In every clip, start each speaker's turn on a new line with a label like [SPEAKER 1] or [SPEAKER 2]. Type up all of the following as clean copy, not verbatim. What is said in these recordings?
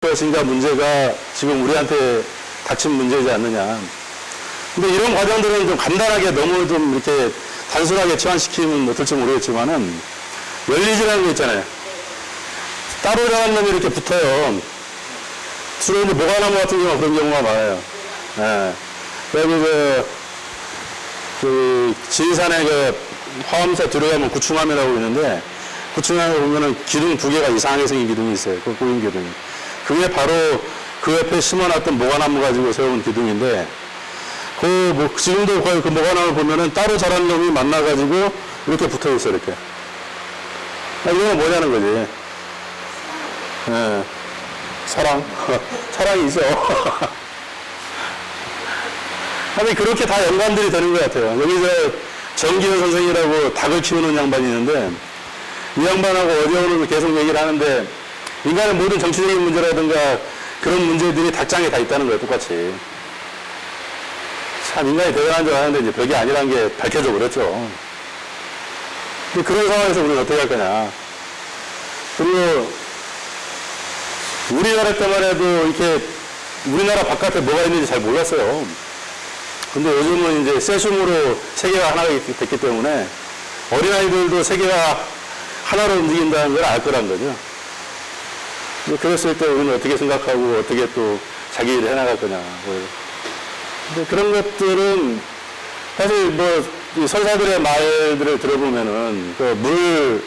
[SPEAKER 1] 것인가 문제가 지금 우리한테 닥친 문제이지 않느냐. 근데 이런 과정들은 좀 간단하게 너무 좀 이렇게 단순하게 치환시키면 어떨지 모르겠지만은 열리지라는 거 있잖아요. 따로 자란 놈이 이렇게 붙어요. 주로 이제 모과나무 같은 경우는 그런 경우가 많아요. 예. 여기 그 지리산에 그 화엄사 들어가면 구충암이라고 있는데 구충암에 보면은 기둥 두 개가 이상하게 생긴 기둥이 있어요. 그 고인 기둥이. 그게 바로 그 옆에 심어놨던 모과나무 가지고 세운 기둥인데 지금도 거의 그 모과나무 보면은 따로 자란 놈이 만나가지고 이렇게 붙어 있어, 이렇게. 이거는 뭐냐는 거지. 예. 사랑. 사랑이 있어. 아니, 그렇게 다 연관들이 되는 것 같아요. 여기서 정기현 선생이라고 닭을 키우는 양반이 있는데, 이 양반하고 어제 오늘 계속 얘기를 하는데, 인간의 모든 정치적인 문제라든가 그런 문제들이 닭장에 다 있다는 거예요, 똑같이. 참, 인간이 대단한 줄 아는데, 이제 별게 아니라는 게 밝혀져 버렸죠. 근데 그런 상황에서 우리는 어떻게 할 거냐. 그리고, 우리나라 때만 해도 이렇게 우리나라 바깥에 뭐가 있는지 잘 몰랐어요. 근데 요즘은 이제 세슘으로 세계가 하나가 됐기 때문에 어린아이들도 세계가 하나로 움직인다는 걸 알 거란 거죠. 그랬을 때 우리는 어떻게 생각하고 어떻게 또 자기 일을 해나갈 거냐. 근데 그런 것들은 사실 이 선사들의 말들을 들어보면은 물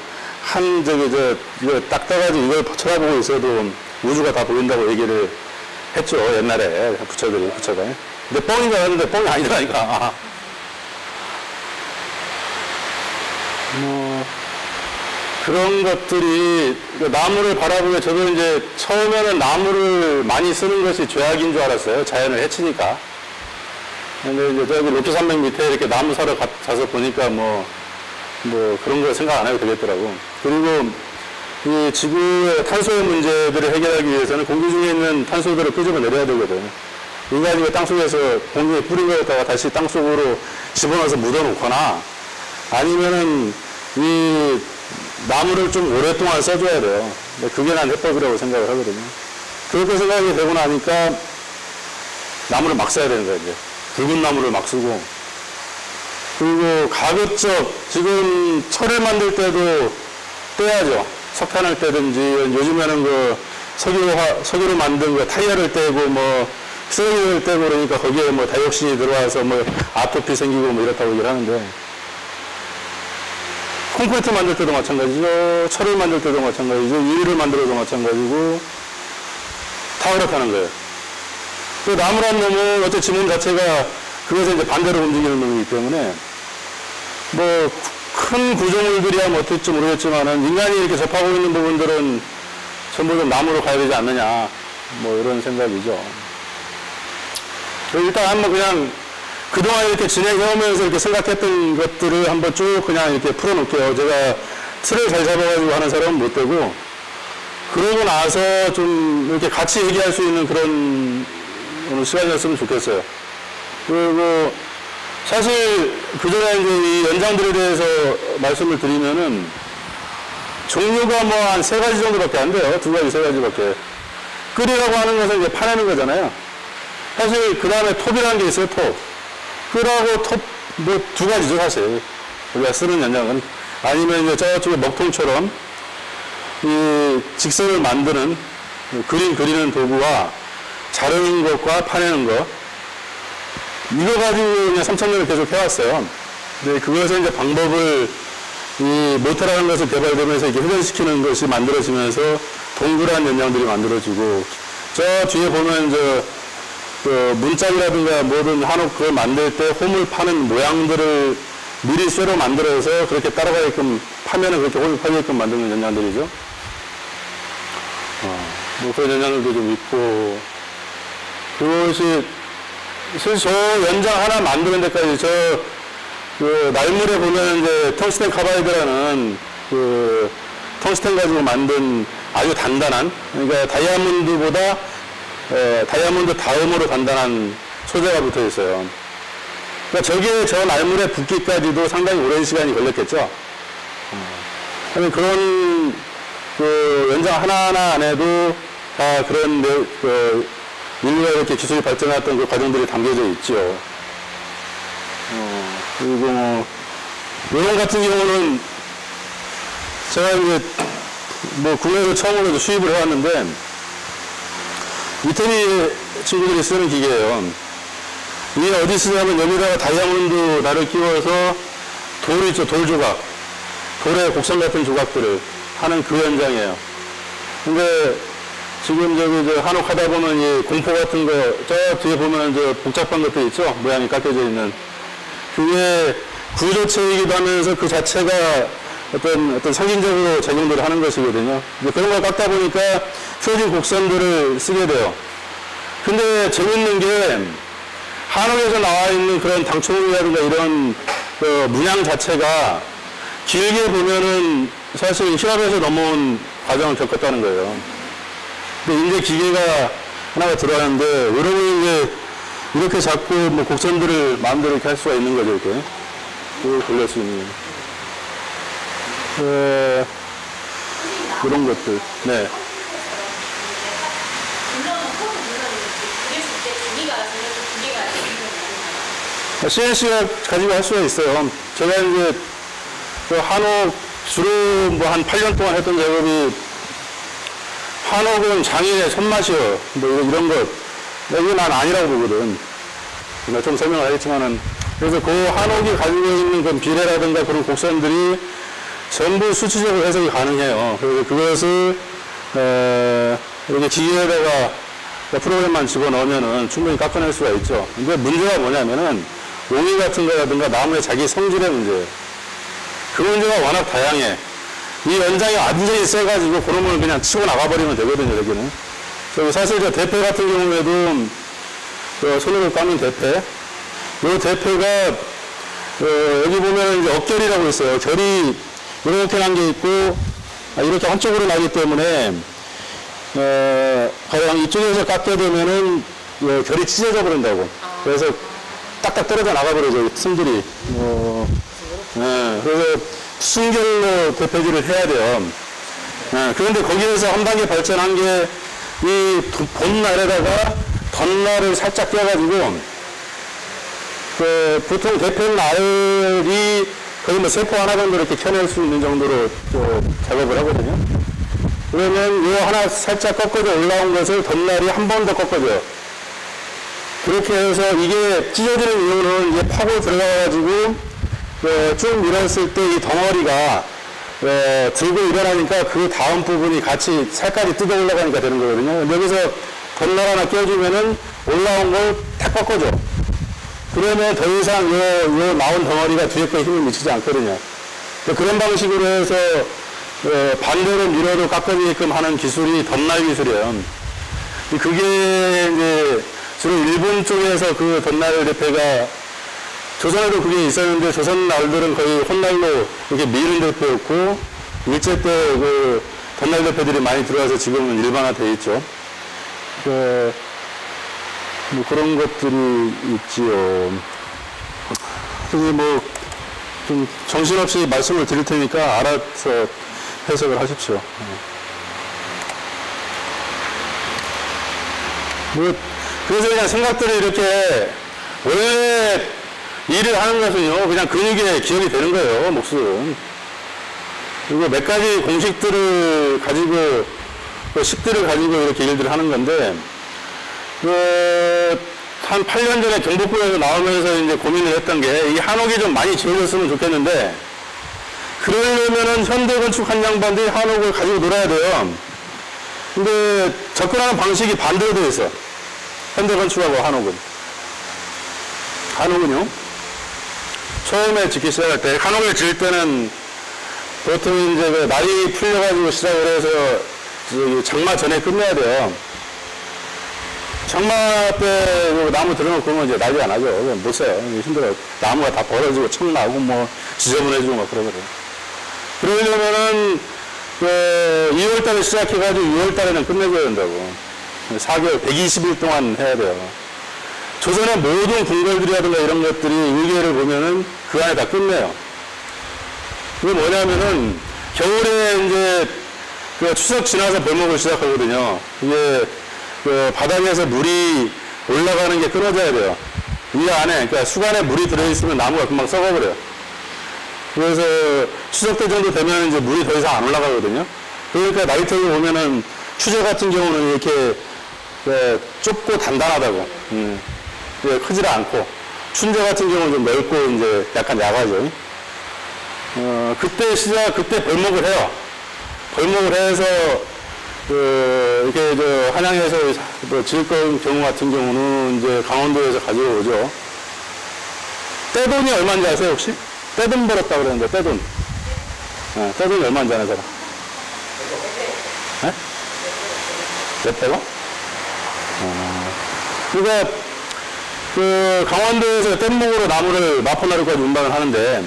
[SPEAKER 1] 이거 딱 떠가지고 이걸 쳐다보고 있어도 우주가 다 보인다고 얘기를 했죠. 옛날에 부처가. 근데 뻥인 줄 알았는데 뻥이 아니더라니까. 그런 것들이 나무를 바라보면 저도 이제 처음에는 나무를 많이 쓰는 것이 죄악인 줄 알았어요. 자연을 해치니까. 근데 이제 저기 로키산맥 밑에 이렇게 나무 사러 가서 보니까 그런 거 생각 안 해도 되겠더라고. 그리고 이 지구의 탄소의 문제들을 해결하기 위해서는 공기 중에 있는 탄소들을 끄집어 내려야 되거든. 인간이 땅속에서 공기에 뿌린 거였다가 다시 땅속으로 집어넣어서 묻어놓거나 아니면은 이 나무를 좀 오랫동안 써줘야 돼요. 그게 난 해법이라고 생각을 하거든요. 그렇게 생각이 되고 나니까 나무를 막 써야 되는 거예요, 이제. 붉은 나무를 막 쓰고. 그리고 가급적 지금 철을 만들 때도 떼야죠. 석탄을 떼든지 요즘에는 석유로 만든 타이어를 떼고 쓰레기를 떼고 그러니까 거기에 다이옥신이 들어와서 아토피 생기고 이렇다고 얘기를 하는데 콘크리트 만들 때도 마찬가지죠. 철을 만들 때도 마찬가지죠. 유리를 만들어도 마찬가지고 다 그렇다는 거예요. 그 나무란 놈은 어째 지문 자체가 그것에 이제 반대로 움직이는 놈이기 때문에 큰 구조물들이야 어떨지 모르겠지만은 인간이 이렇게 접하고 있는 부분들은 전부 좀 나무로 가야 되지 않느냐 이런 생각이죠. 일단 한번 그냥 그동안 이렇게 진행해오면서 이렇게 생각했던 것들을 한번 쭉 그냥 이렇게 풀어놓을게요. 제가 틀을 잘 잡아가지고 하는 사람은 못 되고 그러고 나서 좀 이렇게 같이 얘기할 수 있는 그런 시간이었으면 좋겠어요. 그리고 사실 그전에 이제 이 연장들에 대해서 말씀을 드리면은 종류가 한 3가지 정도밖에 안 돼요. 2가지, 3가지밖에. 끓이라고 하는 것은 이제 파내는 거잖아요. 사실 그 다음에 톱이라는 게 있어요. 톱. 끓하고 톱 2가지죠 사실. 우리가 쓰는 연장은. 아니면 이제 저쪽에 먹통처럼 이 직선을 만드는 그림 그리는 도구와 자르는 것과 파내는 것. 이거 가지고 그냥 3,000년을 계속 해왔어요. 근데 그것의 이제 방법을 이 모터라는 것을 개발되면서 이렇게 회전시키는 것이 만들어지면서 동그란 연장들이 만들어지고 저 뒤에 보면 문짝이라든가 뭐든 한옥 그걸 만들 때 홈을 파는 모양들을 미리 쇠로 만들어서 그렇게 따라가게끔 파면은 그렇게 홈을 파게끔 만드는 연장들이죠. 그런 연장들도 좀 있고 그것이 사실 저 연장 하나 만드는 데까지 날물에 보면 이제 텅스텐 카바이드라는 텅스텐 가지고 만든 아주 단단한 그러니까 다이아몬드보다 다이아몬드 다음으로 단단한 소재가 붙어 있어요. 그러니까 저게 저 날물에 붙기까지도 상당히 오랜 시간이 걸렸겠죠. 그런 연장 하나하나 안에도 다 그런 인류가 이렇게 기술이 발전했던 그 과정들이 담겨져 있죠. 그리고 요런 같은 경우는 제가 이제 뭐 국내에서 처음으로 수입을 해왔는데 이태리 친구들이 쓰는 기계예요. 이게 어디 쓰냐면 여기다가 다이아몬드 날을 끼워서 돌 있죠, 돌 조각. 돌의 곡선 같은 조각들을 하는 그 현장이에요. 근데 지금 저기 한옥 하다 보면 이 공포 같은 거, 저 뒤에 보면 저 복잡한 것들 있죠? 모양이 깎여져 있는. 그게 구조체이기도 하면서 그 자체가 어떤 상징적으로 작용들을 하는 것이거든요. 그런 걸 깎다 보니까 펴진 곡선들을 쓰게 돼요. 근데 재밌는 게 한옥에서 나와 있는 그런 당초이라든가 이런 그 문양 자체가 길게 보면은 사실 시합에서 넘어온 과정을 겪었다는 거예요. 근데 이제 기계가 하나가 들어가는데 여러분이 이제 이렇게 자꾸 뭐 곡선들을 마음대로 이렇게 할 수가 있는 거죠, 이렇게. 이걸 돌릴 수 있는. 그런 것들. 네. CNC가 가지고 할 수가 있어요. 제가 이제 그 한옥 주로 뭐 한 8년 동안 했던 작업이 한옥은 장인의 손맛이요. 뭐 이런 것. 이거 난 아니라고 보거든. 내가 좀 설명을 하겠지만은. 그래서 그 한옥이 가지고 있는 그 비례라든가 그런 곡선들이 전부 수치적으로 해석이 가능해요. 그래서 그것을, 이렇게 기계에다가 프로그램만 집어넣으면은 충분히 깎아낼 수가 있죠. 근데 문제가 뭐냐면은 옹이 같은 거라든가 나무의 자기 성질의 문제예요. 그 문제가 워낙 다양해. 이 연장이 완전히 세가지고 그런 걸 그냥 치고 나가버리면 되거든요, 여기는. 저기 사실 저 대패 같은 경우에도 손으로 깎는 대패. 이 대패가 여기 보면 이제 억결이라고 있어요. 결이 이렇게 난 게 있고 이렇게 한쪽으로 나기 때문에 가령 이쪽에서 깎게 되면은 결이 찢어져 버린다고. 그래서 딱딱 떨어져 나가버려요, 틈들이. 그래서 순결로 대패질을 해야 돼요. 그런데 거기에서 한 단계 발전한 게 이 덧날에다가 덧날을 살짝 껴가지고 보통 대패 날이 거의 뭐 세포 하나 정도 이렇게 켜낼 수 있는 정도로 작업을 하거든요. 그러면 요 하나 살짝 꺾어져 올라온 것을 덧날이 한 번 더 꺾어져요. 그렇게 해서 이게 찢어지는 이유는 이제 파고 들어가가지고 쭉 밀었을 때 이 덩어리가 들고 일어나니까 그 다음 부분이 같이 살까지 뜯어 올라가니까 되는 거거든요. 여기서 덧날 하나 껴주면은 올라온 걸 탁 꺾어줘. 그러면 더 이상 요 나온 덩어리가 뒤에 거에 힘을 미치지 않거든요. 그런 방식으로 해서 반대로 밀어도 깎아지게끔 하는 기술이 덧날 기술이에요. 그게 이제 주로 일본 쪽에서 그 덧날 대패가 조선에도 그게 있었는데 조선 날들은 거의 혼날로 이렇게 미는 대패였고 일제 때 그 덧날 대패들이 많이 들어와서 지금은 일반화되어 있죠. 뭐 그런 것들이 있지요. 그게 뭐 좀 정신없이 말씀을 드릴 테니까 알아서 해석을 하십시오. 뭐 그래서 그냥 생각들이 이렇게 원래 일을 하는 것은요 그냥 근육에 기억이 되는 거예요, 목숨은. 그리고 몇 가지 공식들을 가지고 식들을 가지고 이렇게 일들을 하는 건데 한 8년 전에 경복궁에서 나오면서 이제 고민을 했던 게 이 한옥이 좀 많이 지어졌으면 좋겠는데 그러려면은 현대건축 한 양반들이 한옥을 가지고 놀아야 돼요. 근데 접근하는 방식이 반대로 되어 있어. 현대건축하고 한옥은요 처음에 짓기 시작할 때 한옥을 지을 때는 보통 이제 그 날이 풀려가지고 시작을 해서 장마 전에 끝내야 돼요. 장마 때 나무 들어놓고 그러면 이제 난리가 나죠. 못 써요. 힘들어요. 나무가 다 벌어지고 청 나고 뭐 지저분해지고 막 그러거든요. 그러려면은 2월 달에 시작해가지고 6월 달에는 끝내줘야 된다고. 4개월, 120일 동안 해야 돼요. 조선의 모든 궁궐들이라든가 이런 것들이 일기를 보면은 그 안에 다 끝내요. 그게 뭐냐면은 겨울에 이제 그 추석 지나서 벌목을 시작하거든요. 이게 그 바닥에서 물이 올라가는 게 끊어져야 돼요. 이 안에, 그러니까 수간에 물이 들어있으면 나무가 금방 썩어버려요. 그래서 추석 때 정도 되면 이제 물이 더 이상 안 올라가거든요. 그러니까 나이트를 보면은 추제 같은 경우는 이렇게 좁고 단단하다고. 크지 않고. 춘제 같은 경우는 좀 넓고 이제 약간 야가죠. 그때 벌목을 해요. 벌목을 해서, 이렇게 한양에서 지을 경우 같은 경우는 이제 강원도에서 가져오죠. 떼돈이 얼마인지 아세요, 혹시? 떼돈 벌었다 그랬는데, 떼돈. 떼돈이 얼마인지 아는 사람? 네? 몇백원? 그러니까, 강원도에서 뗏목으로 나무를 마포나루까지 운반을 하는데,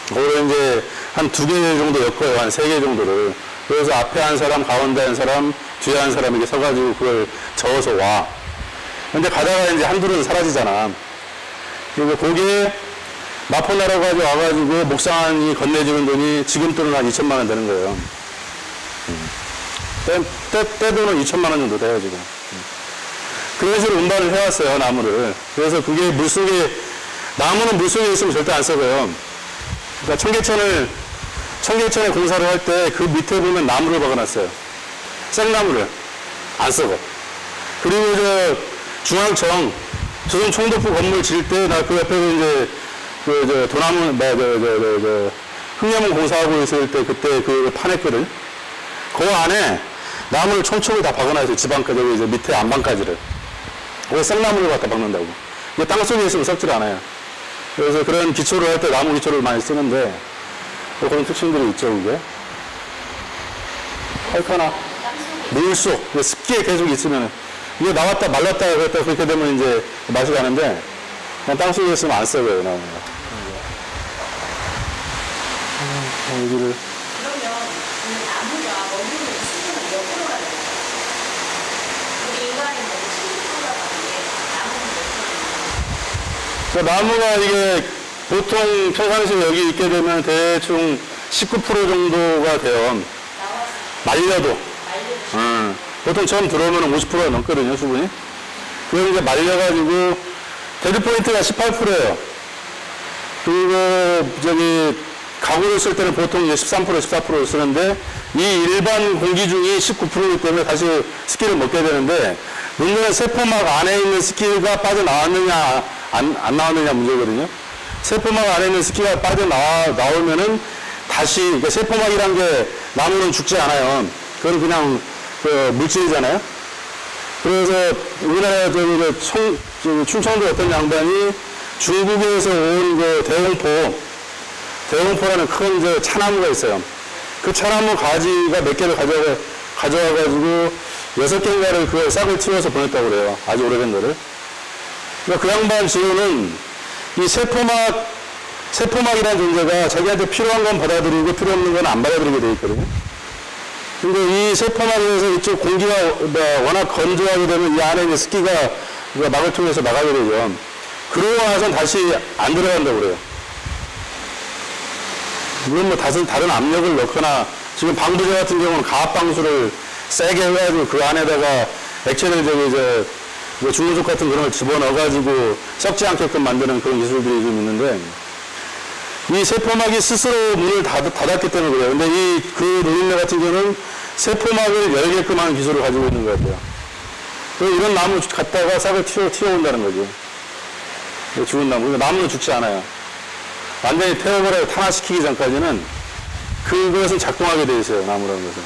[SPEAKER 1] 거기에 이제 한 2개 정도 엮어요. 한 3개 정도를. 그래서 앞에 한 사람, 가운데 한 사람, 뒤에 한 사람 이렇게 서가지고 그걸 저어서 와. 근데 가다가 이제 한둘은 사라지잖아. 그리고 거기에 마포나루까지 와가지고 목상이 건네주는 돈이 지금 돈은 한 2천만 원 되는 거예요. 떼돈은 2천만 원 정도 돼요, 지금. 그런 식으로 운반을 해왔어요, 나무를. 그래서 그게 나무는 물속에 있으면 절대 안 썩어요. 그러니까 청계천에 공사를 할 때 그 밑에 보면 나무를 박아놨어요. 생나무를. 안 썩어. 그리고 중앙청, 조선 총독부 건물 지을 때, 나 그 옆에 이제, 흑려문 공사하고 있을 때 그때 그 판했거든. 그 안에 나무를 촘촘히 다 박아놨어요. 지방까지, 이제 밑에 안방까지를. 거기 생나무를 갖다 박는다고. 이게 땅속에 있으면 썩질 않아요. 그래서 그런 기초를 할 때 나무 기초를 많이 쓰는데, 그런 특징들이 있죠, 이게. 헐카나. 물속, 습기에 계속 있으면, 이게 나왔다 말랐다 그랬다 그렇게 되면 이제 맛이 가는데, 그냥 땅속에 있으면 안 썩어요, 나무가. 여기를.
[SPEAKER 2] 그러면 나무가 먹는 수준은 몇 프로가 돼요? 우리 인간이 먹는 70%가 되는데 나무는 몇 프로가
[SPEAKER 1] 나무가 이게 보통 평상시에 여기 있게 되면 대충 19% 정도가 돼요. 말려도. 보통 처음 들어오면 50%가 넘거든요, 수분이. 그걸 이제 말려가지고, 데드포인트가 18%예요. 그리고, 가구를 쓸 때는 보통 이제 13%, 14% 쓰는데, 이 일반 공기 중이 19%이기 때문에 다시 습기를 먹게 되는데, 문제는 세포막 안에 있는 습기가 빠져나왔느냐, 안 나왔느냐 문제거든요. 세포막 안에 있는 습기가 빠져나오면은 다시, 그러니까 세포막이란 게 나무는 죽지 않아요. 그건 그냥 물질이잖아요. 그래서 우리나라 충청도 어떤 양반이 중국에서 온 대홍포라는 큰 차나무가 있어요. 그 차나무 가지가 몇 개를 가져와가지고 6개인가를 그 싹을 틔워서 보냈다고 그래요. 아주 오래된 거를. 그러니까 그 양반 지호는 이 세포막이라는 존재가 자기한테 필요한 건 받아들이고 필요 없는 건 안 받아들이게 돼 있거든요. 근데 이 세포막에서 이쪽 공기가 워낙 건조하게 되면 이 안에 있는 습기가 막을 통해서 나가게 되죠. 그러고 나서는 다시 안 들어간다고 그래요. 물론 다른 압력을 넣거나 지금 방부제 같은 경우는 가압방수를 세게 해가지고 그 안에다가 액체를 중금속 같은 그런 걸 집어넣어가지고 썩지 않게끔 만드는 그런 기술들이 좀 있는데 이 세포막이 스스로 문을 닫았기 때문에 그래요. 근데 그 노린내 같은 경우는 세포막을 열게끔 하는 기술을 가지고 있는 것 같아요. 이런 나무 갖다가 싹을 튀어온다는 거죠. 죽은 나무. 그러니까 나무는 죽지 않아요. 완전히 태워버려 탄화시키기 전까지는 그것은 작동하게 돼 있어요. 나무라는 것은.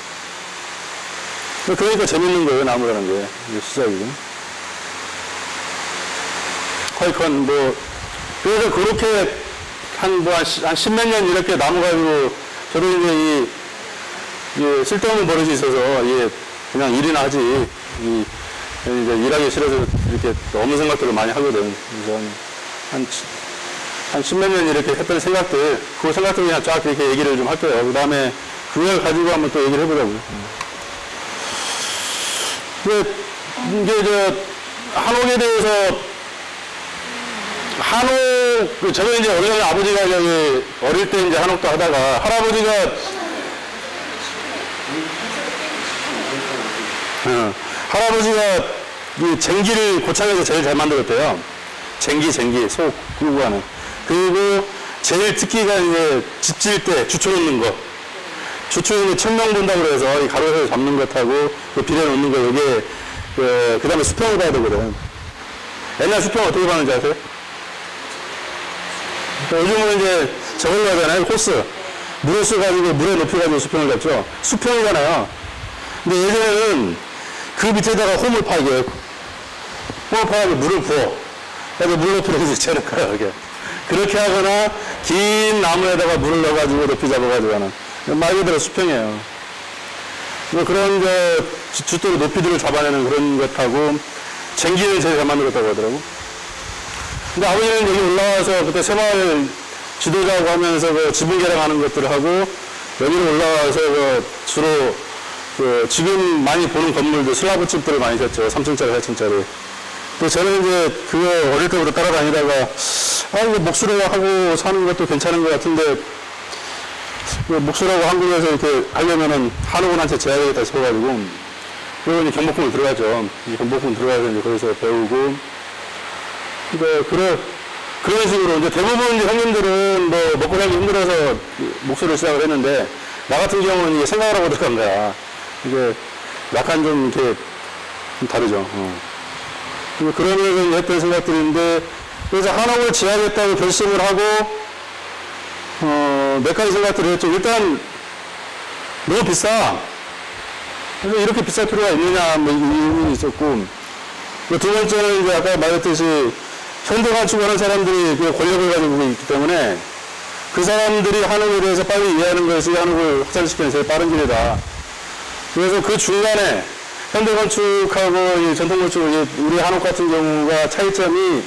[SPEAKER 1] 그러니까 재밌는 거예요. 나무라는 게. 시작이죠. 헐컨 그래서 그렇게 한 십몇 년 이렇게 나무 가지고 저도 이제 쓸데없는 버릇이 있어서 그냥 일이나 하지 이제 일하기 싫어서 이렇게 없는 생각들을 많이 하거든. 그래서 한 십몇 년 이렇게 했던 생각들 그 생각들 그냥 쫙 이렇게 얘기를 좀 할게요. 그 다음에 그걸 가지고 한번 또 얘기를 해보자고요. 이게 한옥에 대해서 저는 이제 원래 아버지가 어릴 때 이제 한옥도 하다가 할아버지가 할아버지가 이 쟁기를 고창에서 제일 잘 만들었대요. 쟁기, 소 굴고 하는. 그리고 제일 특기가 이제 짓질 때 주초 놓는 거. 주초에 천명 본다고 그래서 이 가로에서 잡는 것하고 그 비례 놓는 거, 이게, 그 다음에 수평을 봐야 되거든. 옛날 수평 어떻게 봤는지 아세요? 요즘은 이제 저걸로 하잖아요. 호스. 물을 써가지고, 물에 높여가지고 수평을 잡죠. 수평이잖아요. 근데 예전에는 그 밑에다가 홈을 파게. 홈을 파가지고 물을 부어. 그래서 물 높이를 이제 재는 거야, 그게. 그렇게 하거나, 긴 나무에다가 물을 넣어가지고 높이 잡아가지고 하는. 말 그대로 수평이에요. 뭐 그런 주도로 높이들을 잡아내는 그런 것하고, 쟁기는 제일 잘 만들었다고 하더라고. 근데 아버지는 여기 올라와서 그때 새마을 지도자하고 하면서 그 지붕 개량하는 것들을 하고, 여기로 올라와서 주로 지금 많이 보는 건물들, 슬라브 집들을 많이 샀죠. 3층짜리, 4층짜리. 또 저는 이제 그거 어릴 때부터 따라다니다가, 이거 목수로 하고 사는 것도 괜찮은 것 같은데, 목수라고 한국에서 이렇게 하려면은 한옥원한테 제약이겠다 싶어가지고, 그리고 이제 경복궁을 들어가죠. 경복궁 들어가서 이제 거기서 배우고, 그런 식으로 이제 대부분 이제 형님들은 뭐 먹고 살기 힘들어서 목수를 시작을 했는데, 나 같은 경우는 이게 생각을 하고 들어간 거야. 이게 약간 좀 이렇게 좀 다르죠. 그러면서 했던 생각들인데, 그래서 한옥을 지어야겠다고 결심을 하고, 몇 가지 생각들을 했죠. 일단, 너무 비싸. 그래서 이렇게 비쌀 필요가 있느냐, 뭐, 이 의문이 있었고, 두 번째는 이제 아까 말했듯이, 현대건축하는 사람들이 그 권력을 가지고 있기 때문에, 그 사람들이 한옥에 대해서 빨리 이해하는 것이 한옥을 확산시키는 제일 빠른 길이다. 그래서 그 중간에, 현대건축하고 이 전통건축, 우리 한옥 같은 경우가 차이점이,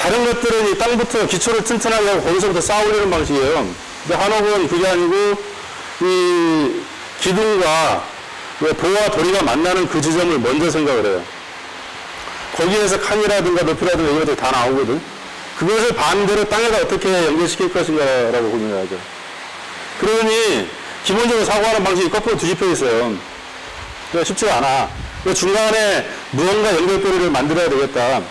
[SPEAKER 1] 다른 것들은 이 땅부터 기초를 튼튼하게 하고 거기서부터 쌓아 올리는 방식이에요. 근데 한옥은 그게 아니고 이 기둥과 보와 도리가 만나는 그 지점을 먼저 생각을 해요. 거기에서 칸이라든가 높이라든가 이런 것들이 다 나오거든. 그것을 반대로 땅에다 어떻게 연결시킬 것인가라고 고민을 하죠. 그러니 기본적으로 사고하는 방식이 거꾸로 뒤집혀 있어요. 쉽지가 않아. 중간에 무언가 연결고리를 만들어야 되겠다.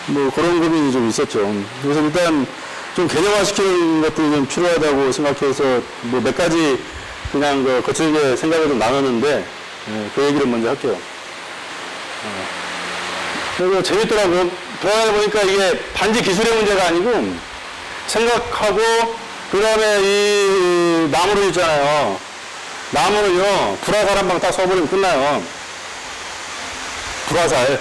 [SPEAKER 1] 뭐 그런 고민이 좀 있었죠. 그래서 일단 좀 개념화시키는 것들이 좀 필요하다고 생각해서 뭐 몇 가지 그냥 거칠게 생각을 좀 나눴는데, 그 얘기를 먼저 할게요. 그리고 재밌더라고요. 돌아가 보니까 이게 단지 기술의 문제가 아니고 생각하고, 그 다음에 이 나무를 있잖아요. 나무는요, 불화살 한 방 딱 써버리면 끝나요. 불화살을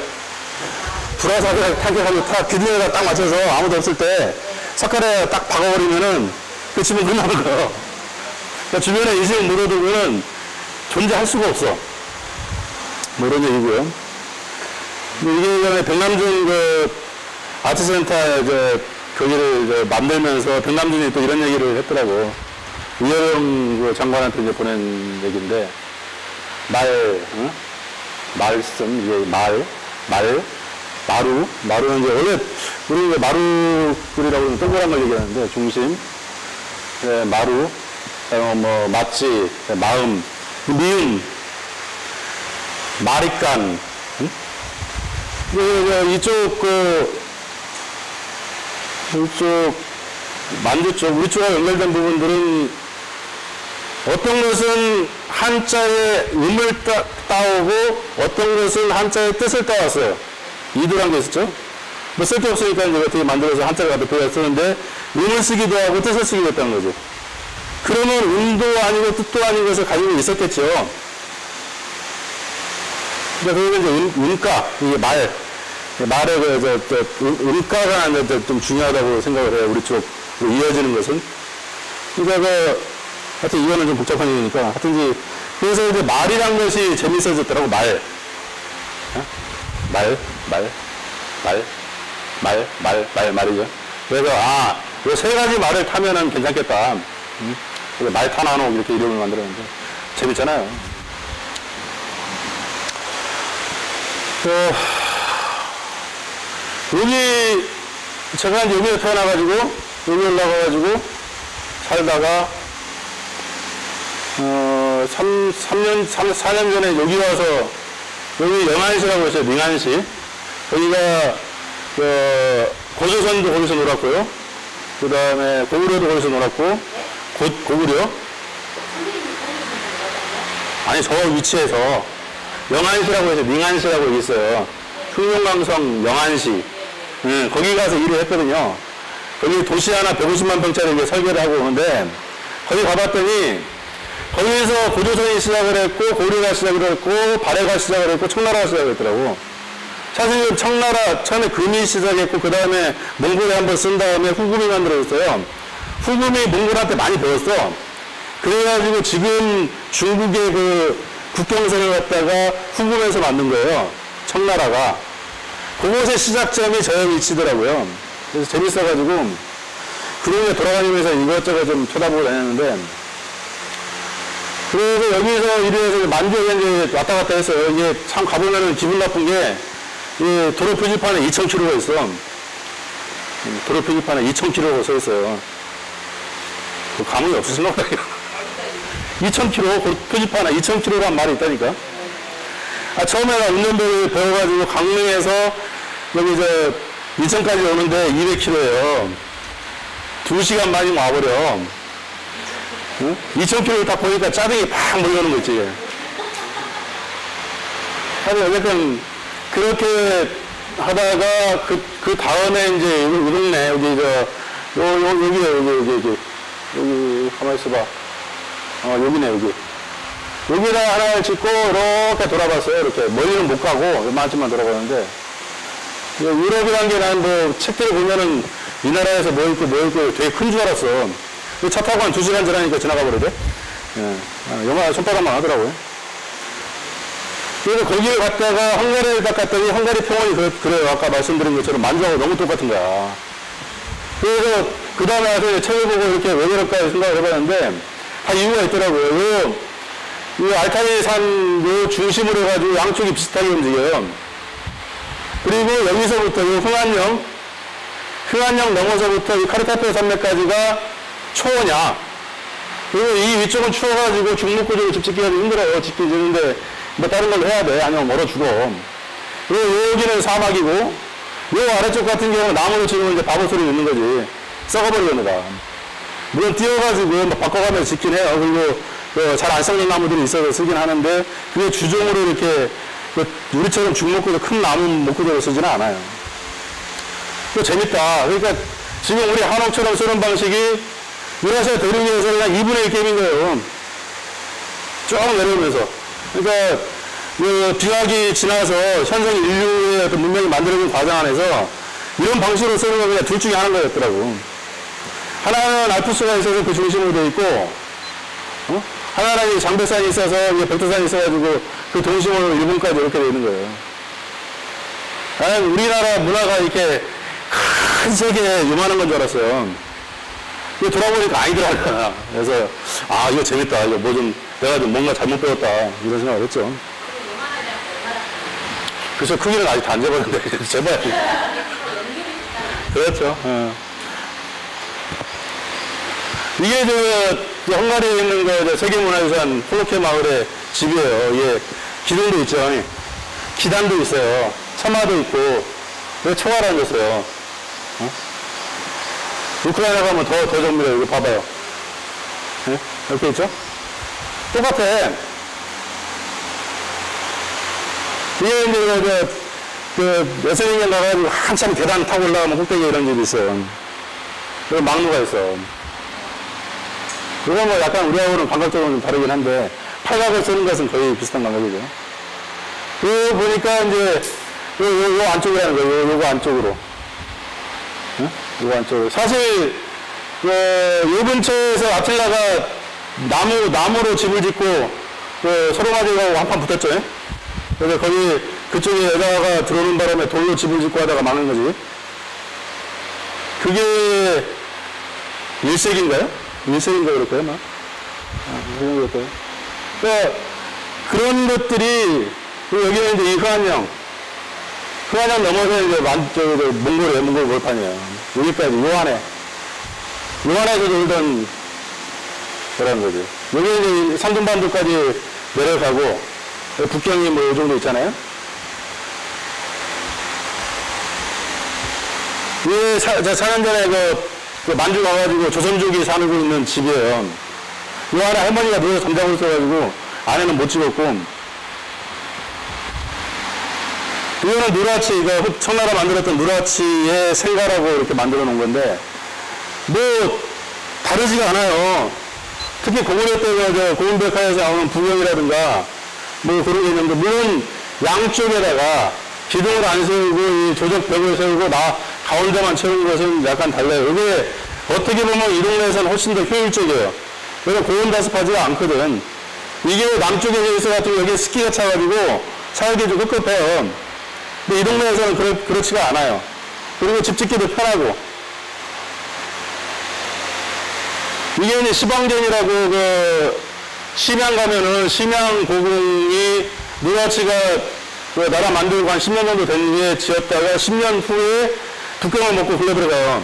[SPEAKER 1] 타격하면 딱 기둥에다 딱 맞춰서 아무도 없을 때 석칼에 딱 박아버리면은 그 집은 끝나는 거예요. 그러니까 주변에 인생을 물어두고는 존재할 수가 없어. 뭐 이런 얘기고요. 이게 이번에 백남준 아트센터 거기를 만들면서 백남준이 또 이런 얘기를 했더라고. 이혜영 장관한테 이제 보낸 얘기인데, 말씀, 이게 마루는 이제 원래 우리 이제 마루글이라고 하면 동그란 걸 얘기하는데, 중심, 마루, 뭐 맞지, 마음, 미음, 마리간, 이쪽 만주 쪽, 우리 쪽과 연결된 부분들은 어떤 것은 한자의 음을 따오고 어떤 것은 한자의 뜻을 따왔어요. 이도란 게 있었죠? 뭐 쓸데없으니까 이제 어떻게 만들어서 한자를 갖다 배워 쓰는데 음을 쓰기도 하고 뜻을 쓰기도 했다는 거죠. 그러면 음도 아니고 뜻도 아닌 것을 가지고 있었겠죠. 그러니까 그게 이제 음가, 이게 말의 음가가 좀 중요하다고 생각을 해요. 우리 쪽으로 이어지는 것은. 그러니까 하여튼 이거는 좀 복잡한 얘기니까. 하여튼 그래서 이제 말이란 것이 재밌어졌더라고, 말이죠. 그래서, 이 세 가지 말을 타면은 괜찮겠다. 말 타나노 이렇게 이름을 만들었는데, 재밌잖아요. 여기, 제가 이제 여기에 태어나가지고, 여기 올라가가지고, 살다가 4년 전에 여기 와서, 여기 영안시라고 했어요, 능안시. 거기가, 고조선도 거기서 놀았고요. 그 다음에 고구려도 거기서 놀았고, 고구려? 아니, 저 위치에서, 영안시라고 해서 능안시라고 여기 있어요. 흉룡강성 영안시. 거기 가서 일을 했거든요. 거기 도시 하나 150만 평짜리 이게 설계를 하고 오는데, 거기 가봤더니, 거기서 고조선이 시작을 했고, 고구려가 시작을 했고, 발해가 시작을 했고, 청나라가 시작을 했더라고. 사실 청나라, 처음에 금이 시작했고, 그 다음에 몽골에 한번 쓴 다음에 후금이 만들어졌어요. 후금이 몽골한테 많이 배웠어. 그래가지고 지금 중국의 그 국경선을 갖다가 후금에서 만든 거예요. 청나라가. 그곳의 시작점이 저 위치더라고요. 그래서 재밌어가지고, 그 동네 돌아다니면서 이것저것 좀 쳐다보고 다녔는데, 그래서 여기서 이래서 만주에 이제 왔다 갔다 했어요. 이게 참 가보면은 기분 나쁜 게, 이 도로 표지판에 2,000km가 있어. 도로 표지판에 2,000km가 써 있어요. 그 감흥이 없으신가 봐요. 2,000km, 그 표지판에 2,000km란 말이 있다니까. 처음에 나 운전배를 배워가지고 강릉에서 여기 인천까지 오는데 200km예요. 2시간 만이면 와버려. 응? 2,000km를 딱 보니까 짜증이 팍 몰려오는 거 있지. 하여튼 어쨌든 그렇게 하다가 그 다음에 이제 이 동네 여기 여기 가만히 있어봐. 여기네 여기. 여기다 하나를 짓고 이렇게 돌아봤어요. 이렇게 멀리는 못 가고 요만큼만 돌아가는데 유럽이란 게 난 뭐 책들을 보면은 이 나라에서 뭐 있고 되게 큰 줄 알았어. 차 타고 한 2시간 지나니까 지나가 버리대. 예. 영화 손바닥만 하더라고요. 그래서 거기에 갔다가 헝가리를 딱 갔더니 헝가리 평원이 그래요. 아까 말씀드린 것처럼 만주하고 너무 똑같은 거야. 그래서 그 다음에 와서 책을 보고 이렇게 왜 그럴까 생각을 해봤는데 다 이유가 있더라고요. 이 알타리 산 중심으로 해가지고 양쪽이 비슷하게 움직여요. 그리고 여기서부터 이 흥안령 넘어서부터 이 카르타페 산맥까지가 초원이야. 그리고 이 위쪽은 추워가지고 중목구조를 집짓기가 힘들어요. 짓기 지는데 뭐 다른 걸로 해야 돼. 아니면 멀어 죽어. 그리고 여기는 사막이고, 요 아래쪽 같은 경우는 나무로 지으면 이제 바보 소리 듣는 거지. 썩어버리겠다. 물론 띄워가지고 막 바꿔가면서 짓긴 해요. 그리고 잘 안 썩는 나무들이 있어서 쓰긴 하는데, 그게 주종으로 이렇게 우리처럼 중목구조 큰 나무 목구조로 쓰지는 않아요. 또 재밌다. 그러니까 지금 우리 한옥처럼 쓰는 방식이 유라시아 대륙에서 그냥 2분의 1 게임인 거예요. 쭉 내려오면서. 그러니까 비약이 지나서 현생 인류의 어떤 문명이 만들어진 과정 안에서 이런 방식으로 쓰는 건 그냥 둘 중에 하나인 거였더라고. 하나는 알프스가 있어서 그 중심으로 되어 있고, 하나는 장백산이 있어서 백두산이 있어가지고 그 동심으로 일본까지 이렇게 되어 있는 거예요. 나는 우리나라 문화가 이렇게 큰 세계에 요만한 건 줄 알았어요. 이거 돌아보니까 아니더라고요. 그래서 이거 재밌다. 이거 내가 좀 뭔가 잘못 배웠다. 이런 생각을 했죠. 그래서 크기는 아직 다 안 재봤는데 재봐야지. 그렇죠. 이게 헝가리에 있는 세계문화유산 폴로케 마을의 집이에요. 이게 기둥도 있죠. 기단도 있어요. 처마도 있고, 여기 초가를 앉았어요. 우크라이나 가면 더 정밀해요. 이거 봐봐요. 네? 이렇게 있죠? 똑같아. 이게 이제 여성인간 가가지고 한참 계단 타고 올라가면 꼭대기에 이런 집이 있어요. 그리고 막루가 있어. 이건 뭐 약간 우리하고는 감각적으로 좀 다르긴 한데, 팔각을 쓰는 것은 거의 비슷한 감각이죠. 그 보니까 이제, 요 안쪽이라는 거예요. 요거 안쪽으로. 응? 요거 안쪽으로. 사실, 요 근처에서 아틀라가 나무로 집을 짓고, 서로마디하고 한판 붙었죠. 그래서 거기, 그쪽에 여자가 들어오는 바람에 돌로 집을 짓고 하다가 막는 거지. 그게 1세기인가요? 1세기인가 그럴 거예요, 아마. 그럴 거예요. 그러니까 그런 것들이, 여기는 이제 이 흥안령 넘어서 이제 몽골 몰판이에요. 여기까지, 요 안에. 요 안에서 놀던, 그런 거지. 여기 이제 산둥반도까지 내려가고, 북경이 뭐 이 정도 있잖아요. 이게 4년 전에 그 만주 가가지고 조선족이 살고 있는 집이에요. 이 안에 할머니가 누워서 잠자고 있어가지고 안에는 못 찍었고, 이거는 누라치, 이거 청나라 만들었던 누라치의 생가라고 이렇게 만들어 놓은 건데, 뭐, 다르지가 않아요. 특히 고구려 때가 고운백화에서 나오는 부경이라든가, 뭐 그런 게 있는데, 물론 양쪽에다가 기둥을 안 세우고, 이 조적벽을 세우고, 가운데만 채운 것은 약간 달라요. 이게 어떻게 보면 이 동네에서는 훨씬 더 효율적이에요. 왜냐면 고온다습하지가 않거든. 이게 남쪽에 있어 같은 여기에 습기가 차가지고 살기 좀 급급해요. 근데 이 동네에서는 그렇지가 않아요. 그리고 집 짓기도 편하고. 이게 이제 시방전이라고 심양 가면은 심양 고궁이 누라치가 나라 만들고 한 10년 정도 된 후에 지었다가 10년 후에 북경을 먹고 굴러 들어가요.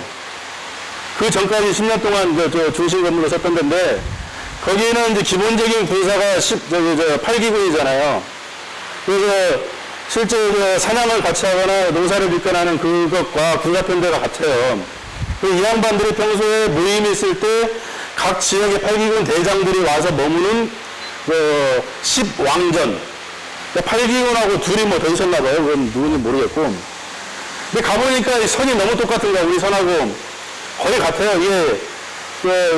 [SPEAKER 1] 그 전까지 10년 동안 중심 건물로 썼던 데인데, 거기는 이제 기본적인 군사가 8기군이잖아요. 그래서 실제 사냥을 같이 하거나 농사를 짓거나 하는 그것과 군사편대가 같아요. 이 양반들이 평소에 모임이 있을 때 각 지역의 8기군 대장들이 와서 머무는 10왕전. 8기군하고 둘이 뭐 더 있었나 봐요. 그건 누군지 모르겠고. 근데 가보니까 이 선이 너무 똑같은 거야. 우리 선하고 거의 같아요. 이게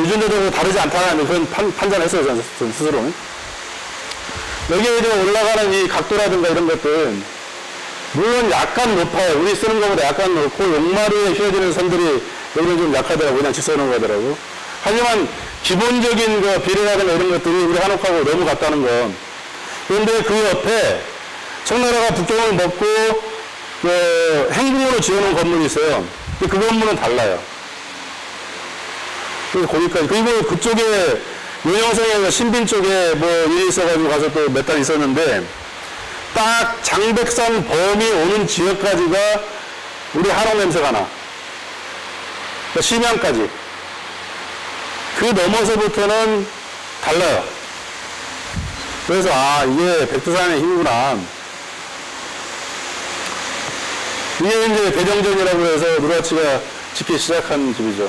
[SPEAKER 1] 유전자적으로 다르지 않다는 그런 판단을 했어요. 저는 스스로는. 여기에 이제 올라가는 이 각도라든가 이런 것들, 물론 약간 높아요. 우리 쓰는 것보다 약간 높고, 용마루에 휘어지는 선들이 여기는 좀 약하더라고. 그냥 직선으로 가더라고. 하지만 기본적인 비례라든가 이런 것들이 우리 한옥하고 너무 같다는 거. 그런데 그 옆에 청나라가 북경을 먹고 행궁으로 지어놓은 건물이 있어요. 근데 그 건물은 달라요. 그래서 거기까지. 그리고 그쪽에 윤영성에 신빈 쪽에 뭐 일이 있어가지고 가서 또 몇 달 있었는데, 딱 장백산 범이 오는 지역까지가 우리 한옥 냄새가 나. 그러니까 심양까지. 그 넘어서부터는 달라요. 그래서 이게 백두산의 힘이구나. 이게 이제 대정전이라고 해서 누라치가 짓기 시작한 집이죠.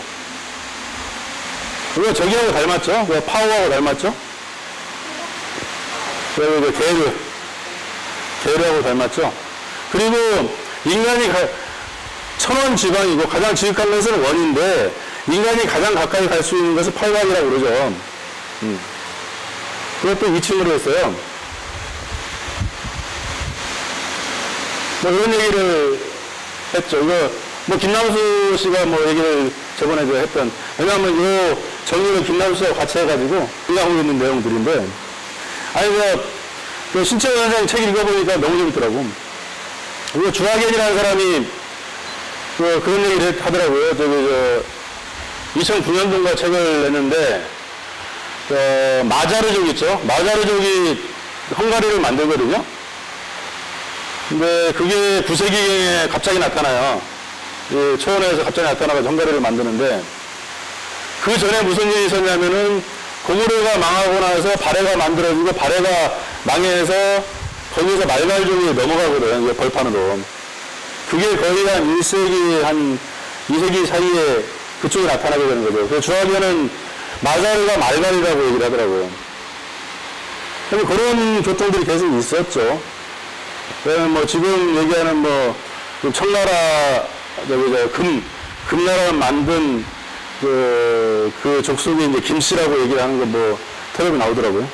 [SPEAKER 1] 이거 저기하고 닮았죠? 파워하고 닮았죠? 그리고 게르하고 닮았죠? 그리고 인간이 천원 지방이고 가장 지극한 것은 원인데, 인간이 가장 가까이 갈 수 있는 것은 팔각이라고 그러죠. 그것도 2층으로 했어요. 뭐 이런 얘기를 했죠. 이거 뭐 김남수 씨가 뭐 얘기를 저번에 했던, 왜냐하면 이 정리를 김남수 씨하고 같이 해가지고 얘기하고 있는 내용들인데, 아니 그 신채원 선생 책 읽어보니까 너무 재밌더라고. 이거 주하겐이라는 사람이 그런 얘기를 하더라고요. 2009년도인가 책을 냈는데, 마자르족 있죠? 마자르족이 헝가리를 만들거든요? 근데 그게 9세기경에 갑자기 나타나요. 초원에서 갑자기 나타나서 헝가리를 만드는데, 그 전에 무슨 일이 있었냐면은, 고구려가 망하고 나서 발해가 만들어지고, 발해가 망해서 거기서 말갈족이 넘어가거든, 벌판으로. 그게 거의 한 1세기, 한 2세기 사이에 그쪽이 나타나게 되는 거죠. 그래서 주하겐은 마자르가 말갈이라고 얘기를 하더라고요. 그런 교통들이 계속 있었죠. 뭐 지금 얘기하는 뭐 청나라 금나라 만든 그 족속이 이제 김씨라고 얘기를 하는 거 뭐 텔레비 나오더라고요.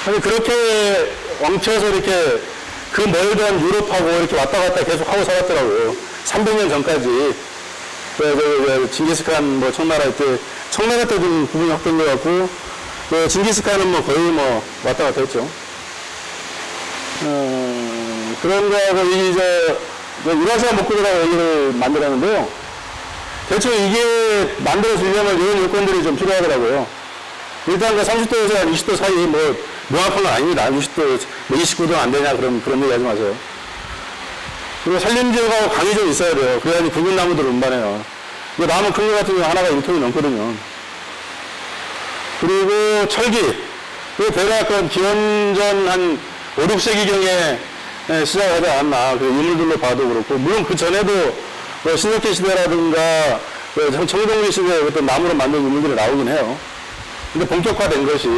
[SPEAKER 1] 아니 그렇게 왕쳐서 이렇게 그 멀던 유럽하고 이렇게 왔다 갔다 계속 하고 살았더라고요. 300년 전까지. 징기스칸 뭐 청나라 때 청나라 때도 구분이 확된 것 같고, 징기스칸은 뭐 거의 뭐 왔다 갔다 했죠. 그런 거하고 이제 유라시아 목국이라고 얘기를 만들었는데요. 대충 이게 만들어지려면 이런 요건들이 좀 필요하더라고요. 일단 그 30도에서 한 20도 사이 뭐 명확한 건 아닙니다. 60도, 뭐 29도는 안 되냐 그런 얘기 하지 마세요. 그리고 산림지역하고 강이 좀 있어야 돼요. 그래야지 굵은 나무들을 운반해요. 나무 큰 거 같은 경우 하나가 1톤이 넘거든요. 그리고 철기. 그 대략 기원전 한 5, 6세기경에 시작하지 않았나. 그 유물들로 봐도 그렇고. 물론 그 전에도 신석기 시대라든가 청동기 시대에 어떤 나무로 만든 유물들이 나오긴 해요. 근데 본격화된 것이.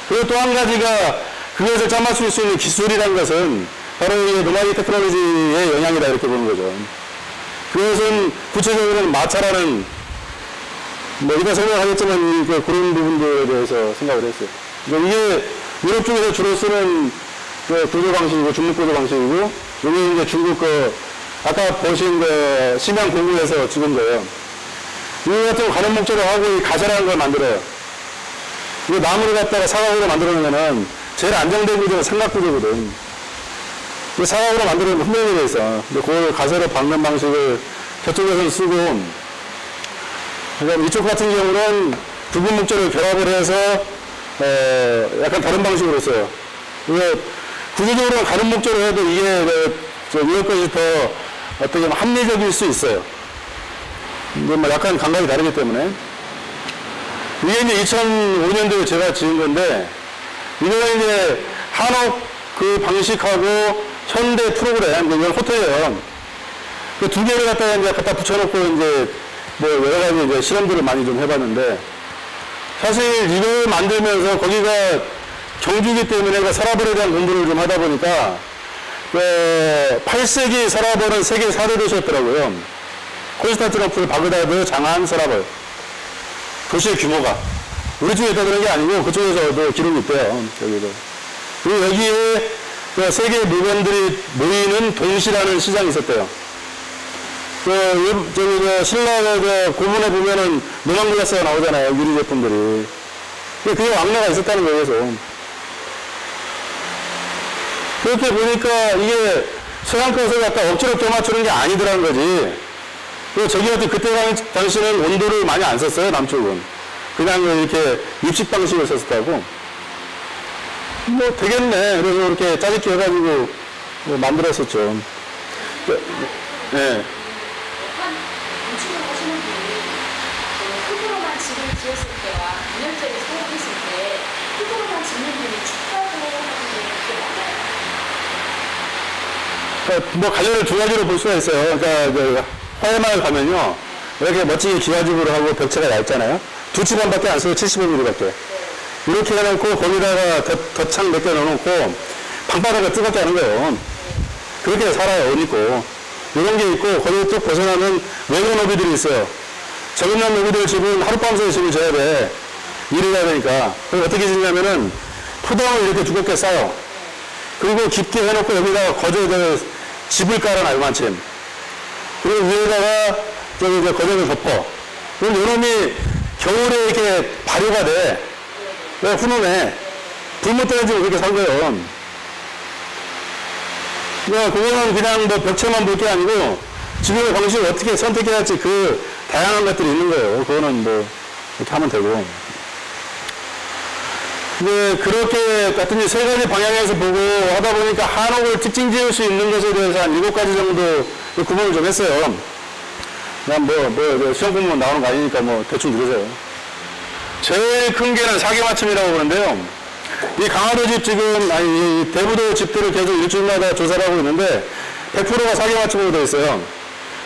[SPEAKER 1] 그리고 또 한 가지가 그것을 짜맞출 수 있는 기술이라는 것은 바로 이 노마디 테크놀로지의 영향이다 이렇게 보는 거죠. 그것은 구체적으로는 마차라는 이따 설명하겠지만 그런 부분들에 대해서 생각을 했어요. 그러니까 이게 유럽 쪽에서 주로 쓰는 구조 방식이고 중국 구조 방식이고 여기 이제 중국 아까 보신 심양 공구에서 찍은 거예요. 이거 같은 거 가는 목적으로 하고 이 가설하는 걸 만들어요. 이거 나무를 갖다가 사각으로 만들어놓으면은 제일 안정된 구조가 삼각구조거든. 사각으로 만들어놓으면 분명히 돼 있어. 그걸 가설로 박는 방식을 저쪽에서는 쓰고, 그다음 이쪽 같은 경우는 부분 목적을 결합을 해서 약간 다른 방식으로 써요. 구조적으로 가는 목적으로 해도 이게 유럽 것이 더 어떻게 보면 합리적일 수 있어요. 근데 약간 감각이 다르기 때문에. 이게 이제 2005년도에 제가 지은 건데, 이거는 이제 한옥 그 방식하고 현대 프로그램, 이건 호텔이에요. 그 두 개를 갖다 붙여놓고 이제 여러 가지 이제 실험들을 많이 좀 해봤는데, 사실 이걸 만들면서 거기가 경주기 때문에 서라벌에 대한 공부를 좀 하다 보니까, 8세기 서라벌은 세계 4대 도시였더라고요. 콘스탄티노플, 바그다드, 장안, 서라벌. 도시의 규모가. 우리 쪽에 있다 그런 게 아니고 그쪽에서도 기록이 있대요. 여기도. 그리고 여기에 세계 물건들이 모이는 동시라는 시장이 있었대요. 신라 고문에 보면은 노만글라스가 나오잖아요. 유리 제품들이. 그게 왕래가 있었다는 거예요, 그래서. 그렇게 보니까 이게 서양 것을 갖다 억지로 껴맞추는 게 아니더라는 거지. 그리고 저기 같은 그때 당시는 온도를 많이 안 썼어요, 남쪽은. 그냥 이렇게 입식 방식을 썼다고. 되겠네. 그래서 이렇게 짜집기 해가지고 만들었었죠. 네.
[SPEAKER 2] 건축을 하시는 분이 흙으로만 집을 지었을 때와 전형적인 사용했을 때 흙으로만 짓는 분이 춥다고 하는 게 꽤 많아요.
[SPEAKER 1] 관련을 두 가지로 볼 수가 있어요. 그러니까 화해마을 가면요, 이렇게 멋지게 기와집으로 하고 벽체가 얇잖아요. 2치반밖에 안 써요. 75mm밖에. 이렇게 해놓고 거기다가 덧창 몇 개 넣어놓고 방바닥을 뜨겁게 하는 거예요. 그렇게 살아요. 옷 입고. 이런 게 있고, 거기 쭉 벗어나면 외국 노비들이 있어요. 저금난 노비들 집은 하룻밤새 집을 져야 돼. 일을 해야 되니까. 그럼 어떻게 짓냐면은 포장을 이렇게 두껍게 싸요. 그리고 깊게 해놓고 여기다가 거저에 집을 깔아놔요, 마침. 그리고 위에다가 이제 거저를 덮어. 그럼 요놈이 겨울에 이렇게 발효가 돼. 왜 훈훈해. 불 못 떨어지고 그렇게 산 거예요. 그러니까 그거는 그냥 벽체만 볼 게 아니고 지금의 방식을 어떻게 선택해야 할지 그 다양한 것들이 있는 거예요. 그거는 이렇게 하면 되고. 근데 그렇게 같은 세 가지 방향에서 보고 하다 보니까 한옥을 특징 지을 수 있는 것에 대해서 한 7가지 정도 구분을 좀 했어요. 그냥 시험 공부만 나오는 거 아니니까 대충 들으세요. 제일 큰 게는 사계맞춤이라고 그러는데요. 이 강화도 집 지금, 이 대부도 집들을 계속 일주일마다 조사를 하고 있는데 100%가 사계맞춤으로 되어 있어요.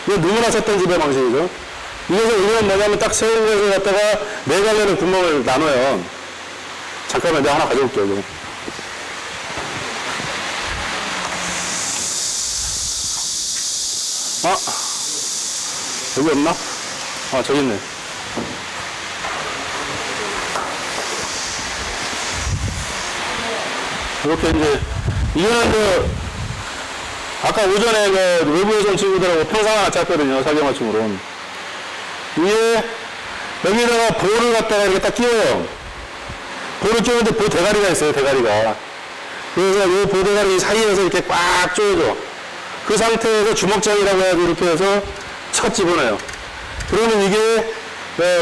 [SPEAKER 1] 이거 누구나 썼던 집의 방식이죠. 이것의 의미는 뭐냐면 딱 세운 것을 갖다가 네 갈래로 구멍을 나눠요. 잠깐만 내가 하나 가져올게요. 이거. 여기 없나? 저기 있네. 이렇게 이제, 이거는 아까 오전에 외부에서 온 친구들하고 평상 하나 짰거든요. 사계맞춤으로. 이게, 여기다가 볼을 갖다가 이렇게 딱 끼워요. 볼을 끼우는데 보 대가리가 있어요, 대가리가. 그래서 이 보 대가리 사이에서 이렇게 꽉 조여줘. 그 상태에서 주먹장이라고 해가지고 이렇게 해서 첫 집어넣어요. 그러면 이게,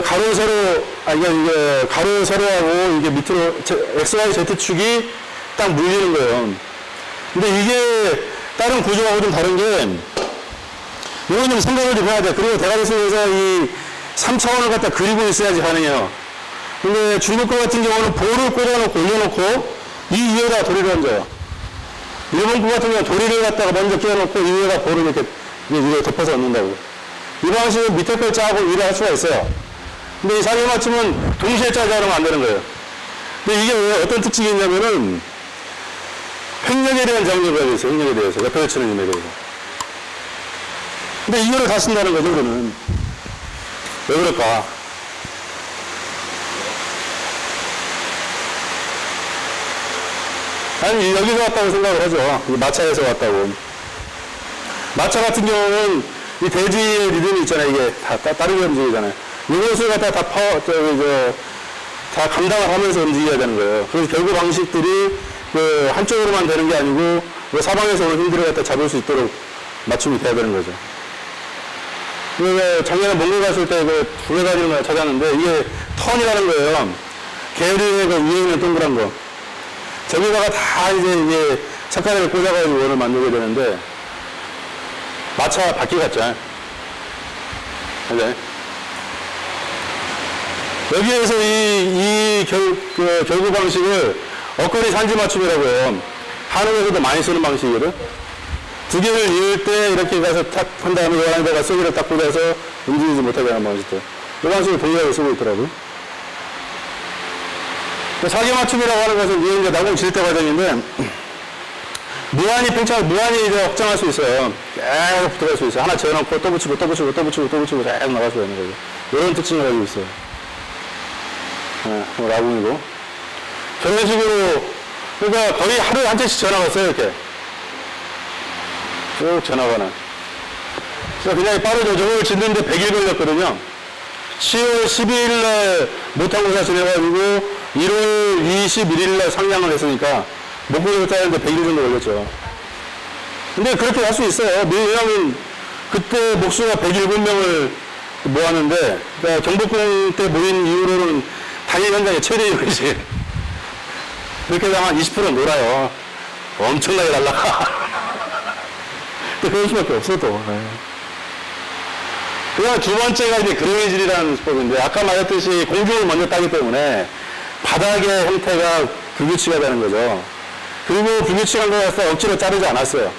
[SPEAKER 1] 가로 세로, 이게 가로 세로하고 이게 밑으로, XY Z축이 딱 물리는 거예요. 근데 이게 다른 구조하고 좀 다른 게, 이건 좀 생각을 좀 해야 돼. 그리고 대가리 속에서 이 3차원을 갖다 그리고 있어야지 가능해요. 근데 중국 거 같은 경우는 볼을 꽂아놓고 올려놓고 이 위에다 도리를 얹어요. 일본 거 같은 경우는 도리를 갖다가 먼저 끼워놓고 이 위에다 볼을 이렇게 덮어서 얹는다고. 이 방식은 밑에 걸 짜고 위를 할 수가 있어요. 근데 이 사기 맞춤은 동시에 짜자 그러면 안 되는 거예요. 근데 이게 왜 어떤 특징이 있냐면은 횡령에 대한 장려가 있어요. 횡령에 대해서. 옆에 치는 힘에 대해서. 근데 이거를 다 쓴다는 거죠, 우리는. 왜 그럴까? 아니, 여기서 왔다고 생각을 하죠. 마차에서 왔다고. 마차 같은 경우는 이 대지의 리듬이 있잖아요. 이게 다 다르게 움직이잖아요. 이것을 갖다 다 감당을 하면서 움직여야 되는 거예요. 그래서 결국 방식들이 그 한쪽으로만 되는 게 아니고 그 사방에서 오는 힘들을 갖다 잡을 수 있도록 맞춤이 돼야 되는 거죠. 그래서 작년에 몽골 갔을 때 그 두개 가지는 걸 찾았는데 이게 턴이라는 거예요. 계열의 그 위에 있는 동그란 거. 저기다가 다 이제 착가를 꽂아가지고 원을 만들게 되는데 마차 바퀴 같죠. 네. 여기에서 결구 방식을 엇거리 산지 맞춤이라고 해요. 한국에서도 많이 쓰는 방식이거든. 두 개를 이을 때 이렇게 가서 탁 한 다음에 이 안에다가 쏘기를 딱 꽂아서 움직이지 못하게 하는 방식들. 이 방식을 동일하게 쓰고 있더라고요. 사기 맞춤이라고 하는 것은 이게 이제 나공 질 때 과정인데, 무한히 이제 확장할 수 있어요. 계속 붙어갈 수 있어요. 하나 재워놓고 또 붙이고 계속 나갈 수가 있는 거죠. 이런 특징을 가지고 있어요. 네, 라군이고. 저런 식으로, 그러니까 거의 하루에 한 채씩 전화갔어요, 이렇게. 쭉 전화가는. 그러니까 굉장히 빠르죠. 저걸 짓는데 100일 걸렸거든요. 10월 12일날 모탕고사 지내가지고 1월 21일날 상량을 했으니까 목표를 따는데 100일 정도 걸렸죠. 근데 그렇게 할 수 있어요. 왜냐하면 그때 목수가 107명을 모았는데, 그러니까 경복궁 때 모인 이후로는 단일 현장의 최대인 거지. 그렇게 하면 한 20% 놀아요. 엄청나게 날라가. 근데 그럴 수밖에 없어, 또. 그냥 두 번째가 이제 그레이질이라는 수법인데, 아까 말했듯이 공중을 먼저 따기 때문에 바닥의 형태가 불규칙하게 되는 거죠. 그리고 불규칙한 거 갖다 억지로 자르지 않았어요.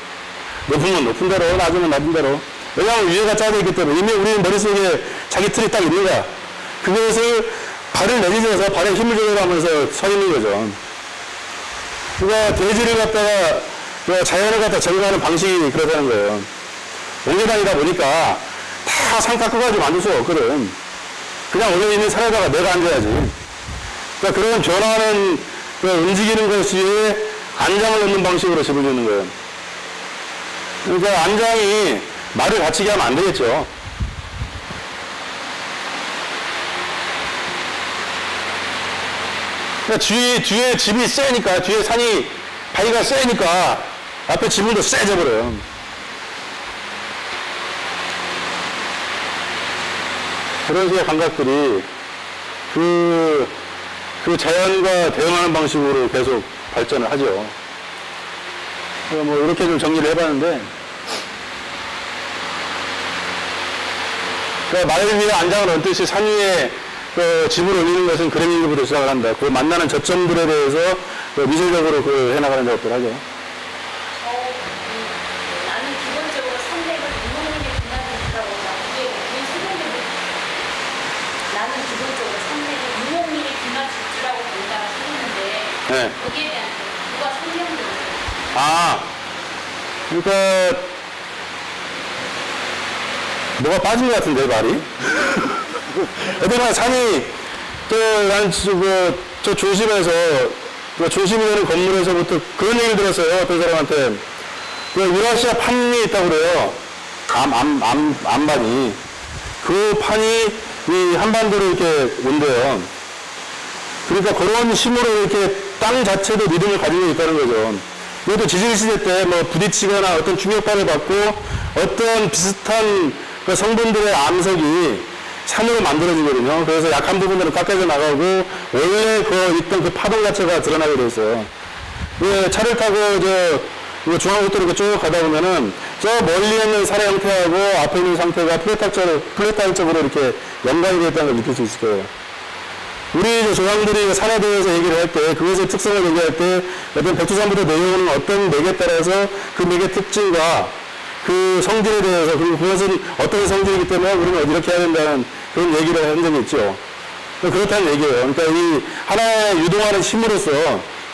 [SPEAKER 1] 높으면 높은 대로, 낮으면 낮은 대로. 왜냐하면 위에가 짜져 있기 때문에 이미 우리는 머릿속에 자기 틀이 딱 있는 거야. 그것을 발을 내리면서 발에 힘을 조절하면서 서 있는 거죠. 그러니까 대지를 갖다가 자연을 갖다 제거하는 방식이 그렇다는 거예요. 옮겨다니다 보니까 다 상 깎아가지고 만들 수가 없거든. 그냥 원래 있는 산에다가 내가 앉아야지. 그러니까 그런 변화하는, 움직이는 것이 안장을 넣는 방식으로 집을 짓는 거예요. 그러니까 안장이 말을 다치게 하면 안 되겠죠. 그러니까 뒤에 집이 세니까, 뒤에 산이, 바위가 세니까, 앞에 지붕도 세져 버려요. 그런 식의 감각들이 그 자연과 대응하는 방식으로 계속 발전을 하죠. 뭐 이렇게 좀 정리를 해봤는데, 그러니까 말 위에 안장을 얹듯이 산 위에 집을 올리는 것은 그래밍부터 시작을 한다. 그 만나는 저점들에 대해서 미술적으로 해나가는 작업들을 하죠.
[SPEAKER 2] 나는 기본적으로 선택을 인공능력에 분할된다고 이게 설명되고, 나는 기본적으로 선택을 인공능력에 분할 줄라고 본다고 했는데,
[SPEAKER 1] 네.
[SPEAKER 2] 거기에 대한 누가 설명되고
[SPEAKER 1] 그러니까 뭐가 빠진 것 같은데, 말이? 어쨌거나 산이, 저 중심에서, 중심이 되는 건물에서부터 그런 얘기를 들었어요, 어떤 사람한테. 유라시아 판이 있다고 그래요. 암반이. 그 판이 이 한반도로 이렇게 온대요. 그러니까 그런 힘으로 이렇게 땅 자체도 리듬을 가지고 있다는 거죠. 이것도 지질시대 때 뭐 부딪히거나 어떤 충격파를 받고 어떤 비슷한 그 성분들의 암석이 산으로 만들어지거든요. 그래서 약한 부분들은 깎여져 나가고 원래 있던 그 파동 자체가 드러나게 돼 있어요. 차를 타고 중앙고속도로 이렇게 쭉 가다 보면은 저 멀리 있는 산의 형태하고 앞에 있는 상태가 플랫타일 쪽으로 이렇게 연관이 되어 있다는 걸 느낄 수 있을 거예요. 우리 조상들이 산에 대해서 얘기를 할 때, 그것의 특성을 얘기할 때, 어떤 백두산부터 내려오는 어떤 맥에 따라서 그 맥의 특징과 그 성질에 대해서, 그리고 그것은 어떤 성질이기 때문에 우리는 이렇게 해야 된다는 그런 얘기를 한 적이 있죠. 그렇다는 얘기예요. 그러니까 이 하나의 유동하는 힘으로써,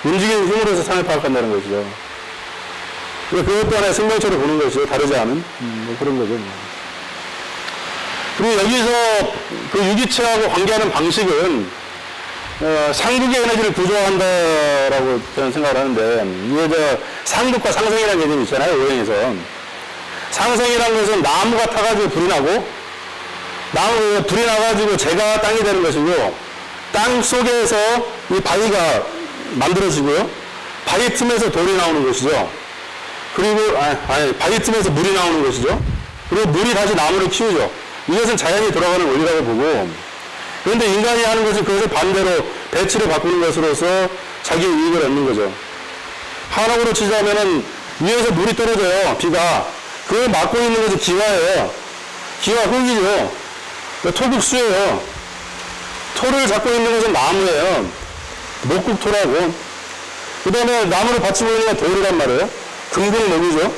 [SPEAKER 1] 움직이는 힘으로써 산을 파악한다는 것이죠. 그것 또한 생명체로 보는 것이죠. 다르지 않은 그런 거죠. 그리고 여기서 그 유기체하고 관계하는 방식은 상극의 에너지를 구조한다라고 저는 생각을 하는데, 이게 상극과 상생이라는 개념이 있잖아요. 오행에서. 상생이라는 것은 나무가 타가지고 불이 나고, 불이 나가지고 재가 땅이 되는 것이고, 땅 속에서 이 바위가 만들어지고요. 바위 틈에서 돌이 나오는 것이죠. 그리고, 바위 틈에서 물이 나오는 것이죠. 그리고 물이 다시 나무를 키우죠. 이것은 자연이 돌아가는 원리라고 보고, 그런데 인간이 하는 것은 그것을 반대로 배치를 바꾸는 것으로서 자기의 이익을 얻는 거죠. 한옥으로 치자면은 위에서 물이 떨어져요. 비가. 그걸 막고 있는 것이 기와예요. 기와 흙이죠. 토국수예요. 토를 잡고 있는 것은 나무예요. 목국토라고. 그 다음에 나무를 받치고 있는 건 돌이란 말이에요. 금국목이죠.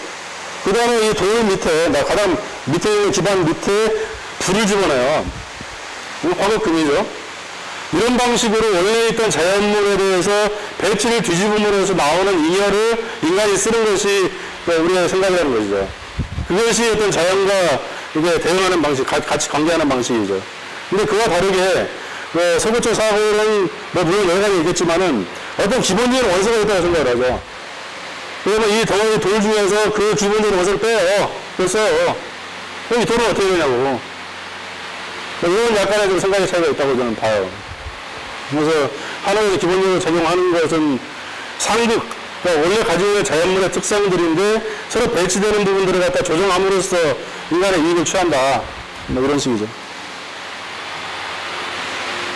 [SPEAKER 1] 그 다음에 이 돌 밑에, 가장 밑에 있는 기반 밑에 불을 집어넣어요. 화극금이죠. 이런 방식으로 원래 있던 자연물에 대해서 배치를 뒤집음으로써 나오는 잉여를 인간이 쓰는 것이 우리의 생각이라는 것이죠. 그것이 어떤 자연과 이게 대응하는 방식, 같이 관계하는 방식이죠. 근데 그와 다르게, 서구적 사고는, 물론 여러 가지 있겠지만은, 어떤 기본적인 원소가 있다고 생각을 하죠. 그러면 이 덩어리 돌 중에서 그 기본적인 원소를 빼요. 그랬어요. 그럼 이 돌은 어떻게 되냐고. 이런 약간의 좀 생각의 차이가 있다고 저는 봐요. 그래서 하나의 기본적으로 적용하는 것은 상극, 그러니까 원래 가지고 있는 자연물의 특성들인데 서로 배치되는 부분들을 갖다 조정함으로써 인간의 이익을 취한다. 이런 식이죠.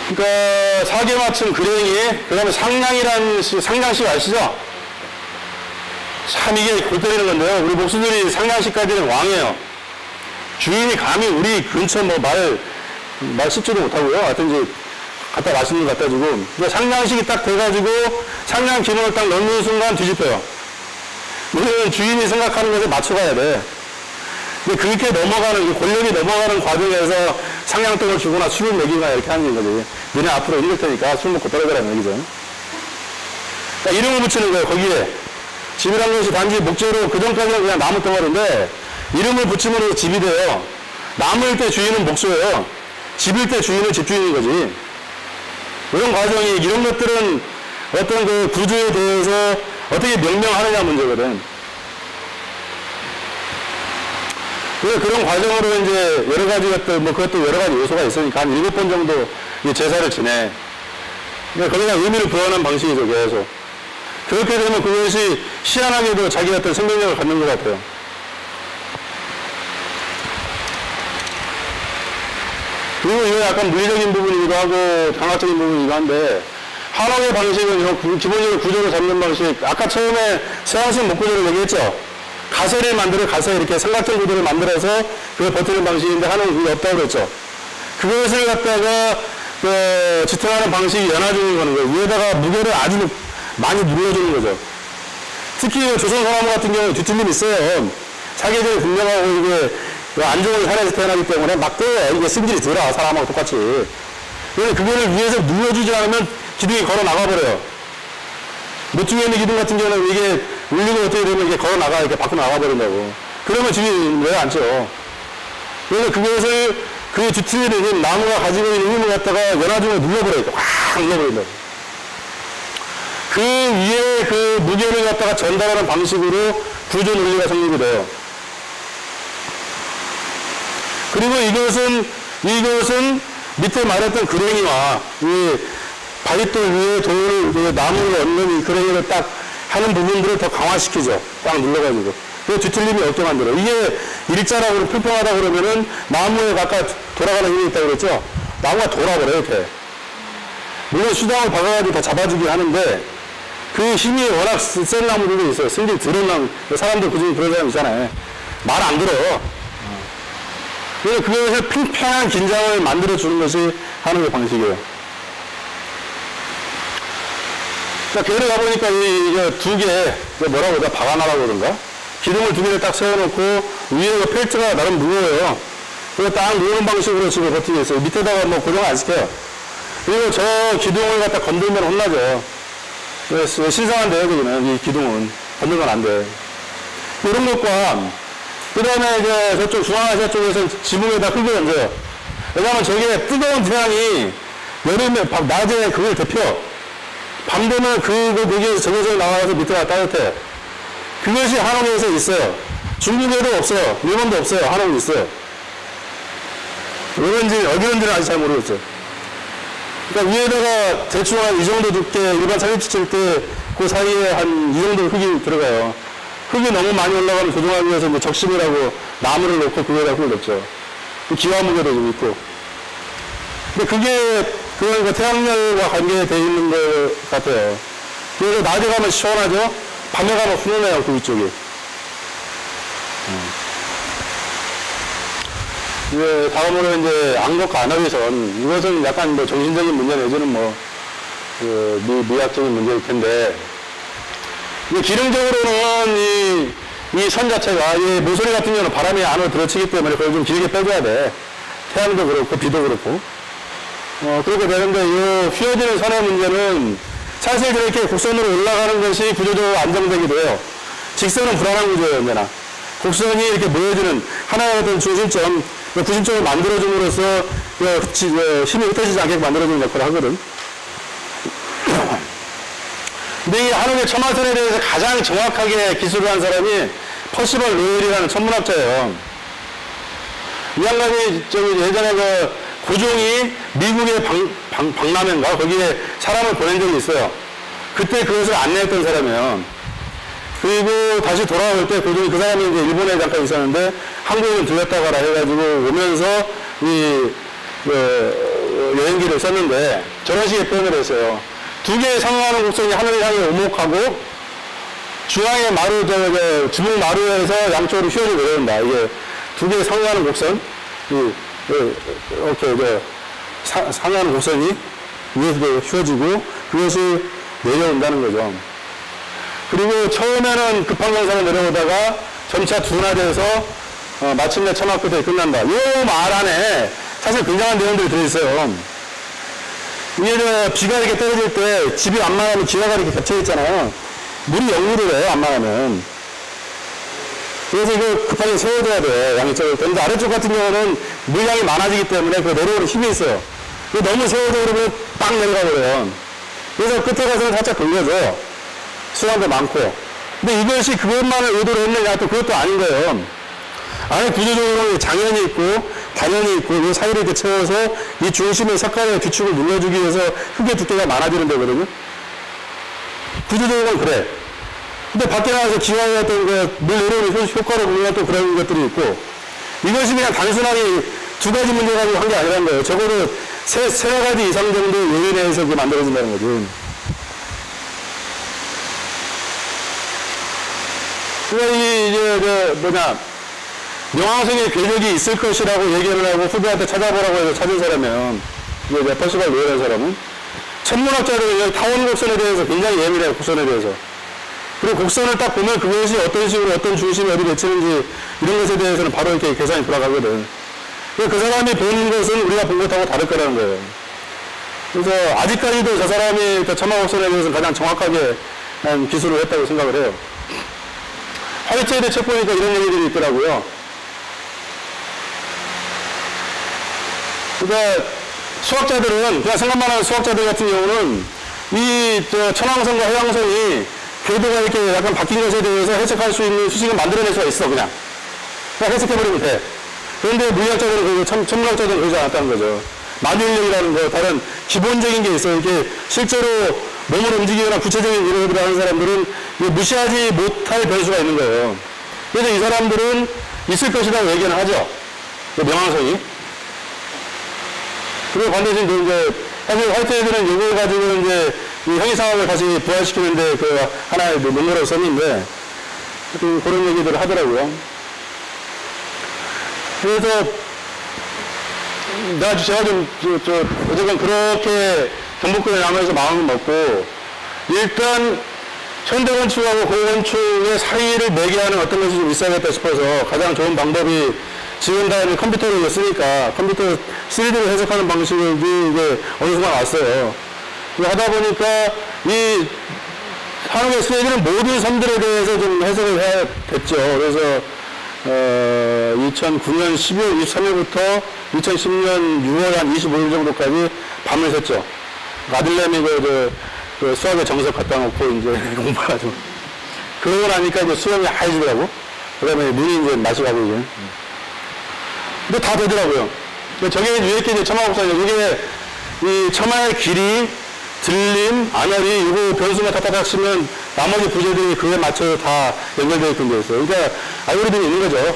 [SPEAKER 1] 그러니까 사계 맞춤 그랭이, 그 다음에 상량이라는 상량식 아시죠? 참 이게 골 때리는 건데요. 우리 목수들이 상량식까지는 왕이에요. 주인이 감히 우리 근처 말 씹지도 못하고요. 하여튼 이제 갖다 맛있는 거 갖다 주고, 그러니까 상량식이 딱 돼가지고 상량 기능을 딱 넣는 순간 뒤집혀요. 우리는 주인이 생각하는 것에 맞춰가야 돼. 근데 그렇게 넘어가는, 권력이 넘어가는 과정에서 상량떡을 주거나 술을 먹이거나 이렇게 하는 거지. 너네 앞으로 이럴 테니까 술 먹고 떨어져라는 얘기죠. 그러니까 이름을 붙이는 거예요, 거기에. 집이라는 것이 단지 목재로 그전까지는 그냥 나무 덩어리인데, 이름을 붙임으로 집이 돼요. 나무일 때 주인은 목수예요. 집일 때 주인은 집주인인 거지. 이런 과정이, 이런 것들은 어떤 그 구조에 대해서 어떻게 명명하느냐 문제거든. 그런 과정으로 이제 여러 가지 것들, 그것도 여러 가지 요소가 있으니까 한 7번 정도 제사를 지내. 그러니까 거기다 의미를 부여하는 방식이죠, 계속. 그렇게 되면 그것이 희한하게도 자기 어떤 생명력을 갖는 것 같아요. 그리고 이거 약간 물리적인 부분이기도 하고 강학적인 부분이기도 한데, 한옥의 방식은 기본적으로 구조를 잡는 방식, 아까 처음에 서양식 목구조를 얘기했죠. 가설을 만들어 가서 이렇게 삼각형 구조를 만들어서 그걸 버티는 방식인데 한옥은 그게 없다고 그랬죠. 그것을 갖다가 지탱하는 방식이 연화주는 거는 거예요. 위에다가 무게를 아주 많이 눌러주는 거죠. 특히 조선소나무 같은 경우는 뒤틀림이 있어요. 사계절이 분명하고 이게 안 좋은 산에서 태어나기 때문에 막 떠요. 이게 승질이 들어, 사람하고 똑같이. 그래서 그거를 위에서 눌러주지 않으면 기둥이 걸어 나가버려요. 모퉁이에 있는 기둥 같은 경우는 이게 울리고 어떻게 되면 이게 걸어 나가, 이렇게 밖으로 나가버린다고. 그러면 집이 왜 앉죠? 그래서 그것을 그 뒤틀리는 힘, 나무가 가지고 있는 힘을 갖다가 연화중에 눌러버려요. 확 눌러버린다고. 그 위에 그 무게를 갖다가 전달하는 방식으로 구조 논리가 성립이 돼요. 그리고 이것은 밑에 말했던 그랭이와 이 바위돌 위에 나무를 얹는 이 그랭이를 딱 하는 부분들을 더 강화시키죠. 딱 눌러가지고. 그 뒤틀림이 없게 만들어. 이게 일자라고 평평하다 그러면은 나무에 가까이 돌아가는 힘이 있다고 그랬죠? 나무가 돌아버려요, 이렇게. 물론 수당을 박아가지고 다 잡아주긴 하는데, 그 힘이 워낙 센 나무들도 있어요. 승질 들은 나무. 사람들 그중에 그런 사람 있잖아요. 말 안 들어요. 그래서 그것을 팽팽한 긴장을 만들어주는 것이 하는 게 방식이에요. 그러니까 걔를 가보니까 이게 두 개, 뭐라고 그러자, 박아나라고 그런가? 기둥을 두 개를 딱 세워놓고, 위에 그 펠트가 나름 무거워요. 그거 딱 누르는 방식으로 지금 버티고 있어요. 밑에다가 뭐 고정 안 시켜요. 그리고 저 기둥을 갖다 건들면 혼나죠. 그래서 신성한데요, 거기는. 이 기둥은. 건들면 안 돼. 이런 것과, 그 다음에 이제 저쪽 중앙아시아 쪽에서 지붕에다 흙을 얹어요. 왜냐하면 저게 뜨거운 태양이 여름에, 낮에 그걸 데펴. 밤 되면 거기에서 저기서 나와서 밑에가 따뜻해. 그것이 한옥에서 있어요. 중국에도 없어요. 일본도 없어요. 한옥이 있어요. 왜 그런지, 어디런지는 아직 잘 모르겠어요. 그러니까 위에다가 대충 한 이 정도 두께, 일반 사진치 칠 때 그 사이에 한 이 정도 흙이 들어가요. 흙이 너무 많이 올라가면 조종하기 위해서 뭐 적심이라고 나무를 놓고 그거에다 흙을 넣죠. 기와무게도 좀 있고. 근데 그게 그 태양열과 관계되어 있는 것 같아요. 그래서 낮에 가면 시원하죠? 밤에 가면 훈훈해요, 그 위쪽이. 이제 다음으로 이제 안국과 안압위선. 이것은 약간 뭐 정신적인 문제 내지는 뭐, 미학적인 문제일 텐데. 기능적으로는 이 선 자체가, 이 모서리 같은 경우는 바람이 안으로 들어치기 때문에 그걸 좀 길게 빼줘야 돼. 태양도 그렇고, 비도 그렇고. 그렇게 되는데, 이 휘어지는 선의 문제는 사실 이렇게 곡선으로 올라가는 것이 구조적으로 안정되기도 해요. 직선은 불안한 구조예요, 언제나. 곡선이 이렇게 모여지는 하나의 어떤 중심점, 구심점을 만들어줌으로써 힘이 흩어지지 않게 만들어주는 역할을 하거든. 근데 이 한옥의 첨화선에 대해서 가장 정확하게 기술을 한 사람이 퍼시벌 로열이라는 천문학자예요. 이 양반이 예전에 그 고종이 미국의 박람회인가 거기에 사람을 보낸 적이 있어요. 그때 그것을 안내했던 사람이에요. 그리고 다시 돌아올 때 고종이 그 사람이 이제 일본에 잠깐 있었는데 한국에 들렸다 가라 해가지고 오면서 여행기를 썼는데 저런 식의 표현을 했어요. 두 개의 상응하는 곡선이 하늘을 향해 오목하고 중앙의 마루, 주붕 마루에서 양쪽으로 휘어져 내려온다. 이게 두 개의 상응하는 곡선, 이렇게 상응하는 곡선이 위에서 휘어지고 그것이 내려온다는 거죠. 그리고 처음에는 급한 경사로 내려오다가 점차 둔화돼서 마침내 천막 끝에 끝난다. 이 말 안에 사실 굉장한 내용들이 들어있어요. 이게 비가 이렇게 떨어질 때 집이 안 망하면 기와가 이렇게 겹쳐있잖아요. 물이 역류를 해요, 안 망하면. 그래서 이거 급하게 세워줘야 돼, 양쪽을. 그런데 아래쪽 같은 경우는 물량이 많아지기 때문에 그 내려오는 힘이 있어요. 너무 세워져 그러면 빵 내려가 버려요. 그래서 끝에 가서는 살짝 돌려줘. 수량도 많고. 근데 이것이 그것만을 의도로 했느냐, 또 그것도 아닌 거예요. 안에 구조적으로 장연이 있고, 단연이 있고, 이 사이를 이렇게 채워서 이 중심의 석가래 뒤축을 눌러주기 위해서 흙의 두께가 많아지는 데거든요. 구조적으로는 그래. 근데 밖에 나가서 기와의 어떤 물 내려오는 효과로 보면 또 그런 것들이 있고, 이것이 그냥 단순하게 두 가지 문제 가지고 한 게 아니라는 거예요. 적어도 세 가지 이상 정도 요인에 의해서 그게 만들어진다는 거죠. 그러니까 명왕성의 궤적이 있을 것이라고 얘기를 하고 후배한테 찾아보라고 해서 찾은 사람이에요. 이제 퍼시벌 로열한 사람은. 천문학자들은 타원 곡선에 대해서 굉장히 예민해요, 곡선에 대해서. 그리고 곡선을 딱 보면 그것이 어떤 식으로 어떤 중심이 어디 맺히는지 이런 것에 대해서는 바로 이렇게 계산이 돌아가거든. 그 사람이 본 것은 우리가 본 것하고 다를 거라는 거예요. 그래서 아직까지도 저 사람이 천마 곡선에 대해서 가장 정확하게 기술을 했다고 생각을 해요. 화이트헤드 책 보니까 이런 얘기들이 있더라고요. 그러니까 수학자들은, 그냥 생각만 하는 수학자들 같은 경우는 천왕성과 해왕성이 궤도가 이렇게 약간 바뀐 것에 대해서 해석할 수 있는 수식을 만들어낼 수가 있어, 그냥 해석해버리면 돼. 그런데 물리학자들은, 천문학자들은 그러지 않았다는 거죠. 만유인력이라는 거, 다른 기본적인 게 있어요. 이렇게 실제로 몸을 움직이거나 구체적인 이론을 하는 사람들은 무시하지 못할 변수가 있는 거예요. 그래서 이 사람들은 있을 것이라고 얘기는 하죠. 명왕성이. 그리고 반드시 이제, 사실 화이트헤드는 이걸 가지고 이제 이 형이상학을 다시 부활시키는데 하나의 논문으로 썼는데, 그런 얘기들을 하더라고요. 그래서, 제가 좀, 어쨌든 그렇게 경복궁에 남아서 마음을 먹고, 일단 현대건축하고 고건축의 사이를 매개하는 어떤 것이 좀 있어야겠다 싶어서 가장 좋은 방법이 지금 다 컴퓨터를 쓰니까 컴퓨터 3D를 해석하는 방식이 이게 어느 순간 왔어요. 하다 보니까 이 한국의 3D는 모든 섬들에 대해서 좀 해석을 해야 됐죠. 그래서 2009년 12월 23일부터 2010년 6월 한 25일 정도까지 밤을 샜죠. 아들내미 그 수학의 정석 갖다 놓고 이제 공부하죠. 그러고 나니까 이제 수염이 하얘지더라고. 그 다음에 눈이 이제 마시가고 이제. 근데 다 되더라고요. 저게 이렇게 이제 첨화곡선이에요. 이게 이 첨화의 길이, 들림, 안열이 이거 변수만 탁탁탁 치면 나머지 부재들이 그에 맞춰서 다 연결되어 있던 데 있어요. 그러니까 알고리즘이 있는 거죠.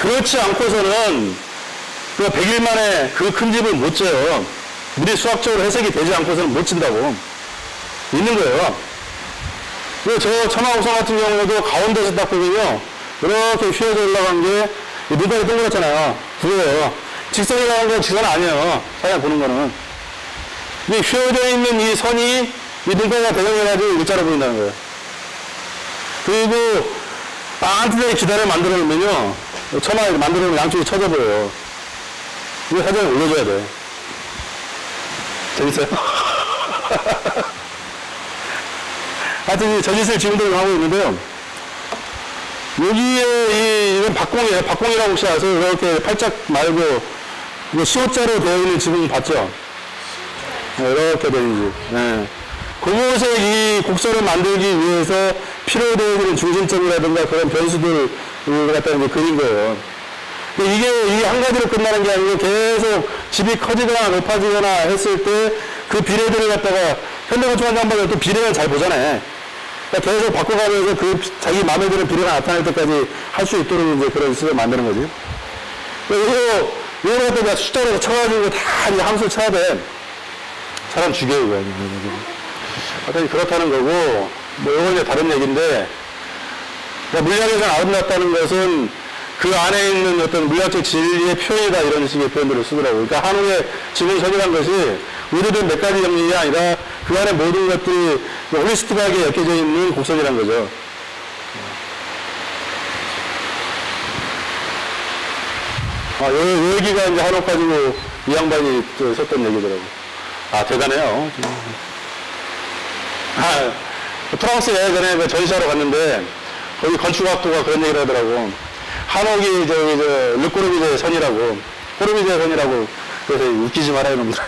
[SPEAKER 1] 그렇지 않고서는 그 100일 만에 그 큰 집을 못 져요. 우리 수학적으로 해석이 되지 않고서는 못 진다고. 있는 거예요. 저 첨화곡선 같은 경우도 가운데서 딱 보면요. 이렇게 휘어져 올라간 게 눈깔이 동그랗잖아요. 보여요. 직선이라는 건 직선 아니에요. 사냥 보는 거는. 이 휘어져 있는 이 선이 이 눈깔과 대응해가지고 일자로 보인다는 거예요. 그리고 반듯하게 기단을 만들어 놓으면요. 첨화를 만들어 놓으면 양쪽이 쳐져 보여요. 이거 사진을 올려줘야 돼. 재밌어요? 하여튼 저 짓을 지금도 하고 있는데요. 여기에 이건 박공이에요. 박공이라고 혹시 아세요? 이렇게 팔짝 말고 이거 시옷자로 되어 있는 지붕 봤죠? 네, 이렇게 되는 집. 네. 그곳에 이 곡선을 만들기 위해서 필요되어지는 중심점이라든가 그런 변수들을 갖다 이제 그린 거예요. 이게 이 한 가지로 끝나는 게 아니고 계속 집이 커지거나 높아지거나 했을 때 그 비례들을 갖다가 현대건축한 장반은 또 비례를 잘 보잖아요. 그러니까 계속 바꿔가면서 그 자기 마음에 드는 비례가 나타날 때까지 할 수 있도록 이제 그런 시스템을 만드는 거지. 이거 갖다가 숫자로 쳐가지고 다 이제 함수를 쳐야 돼. 사람 죽여요, 이거. 하여튼 그렇다는 거고, 뭐, 이건 이제 다른 얘기인데, 그러니까 물리학에서 아름답다는 것은 그 안에 있는 어떤 물리학적 진리의 표현이다, 이런 식의 표현들을 쓰더라고요. 그러니까 한옥의 지붕선이라는 것이 의도된 몇 가지 영역이 아니라 그 안에 모든 것들이 홀리스틱하게 엮여져 있는 곡선이라는 거죠. 요 얘기가 이제 한옥 가지고 이 양반이 썼던 얘기더라고요. 아, 대단해요. 프랑스 예전에 그 전시하러 갔는데 거기 건축학도가 그런 얘기를 하더라고. 한옥이 르꼬르비제 선이라고. 꼬르비제 선이라고. 그래서 웃기지 말아요, 놈들.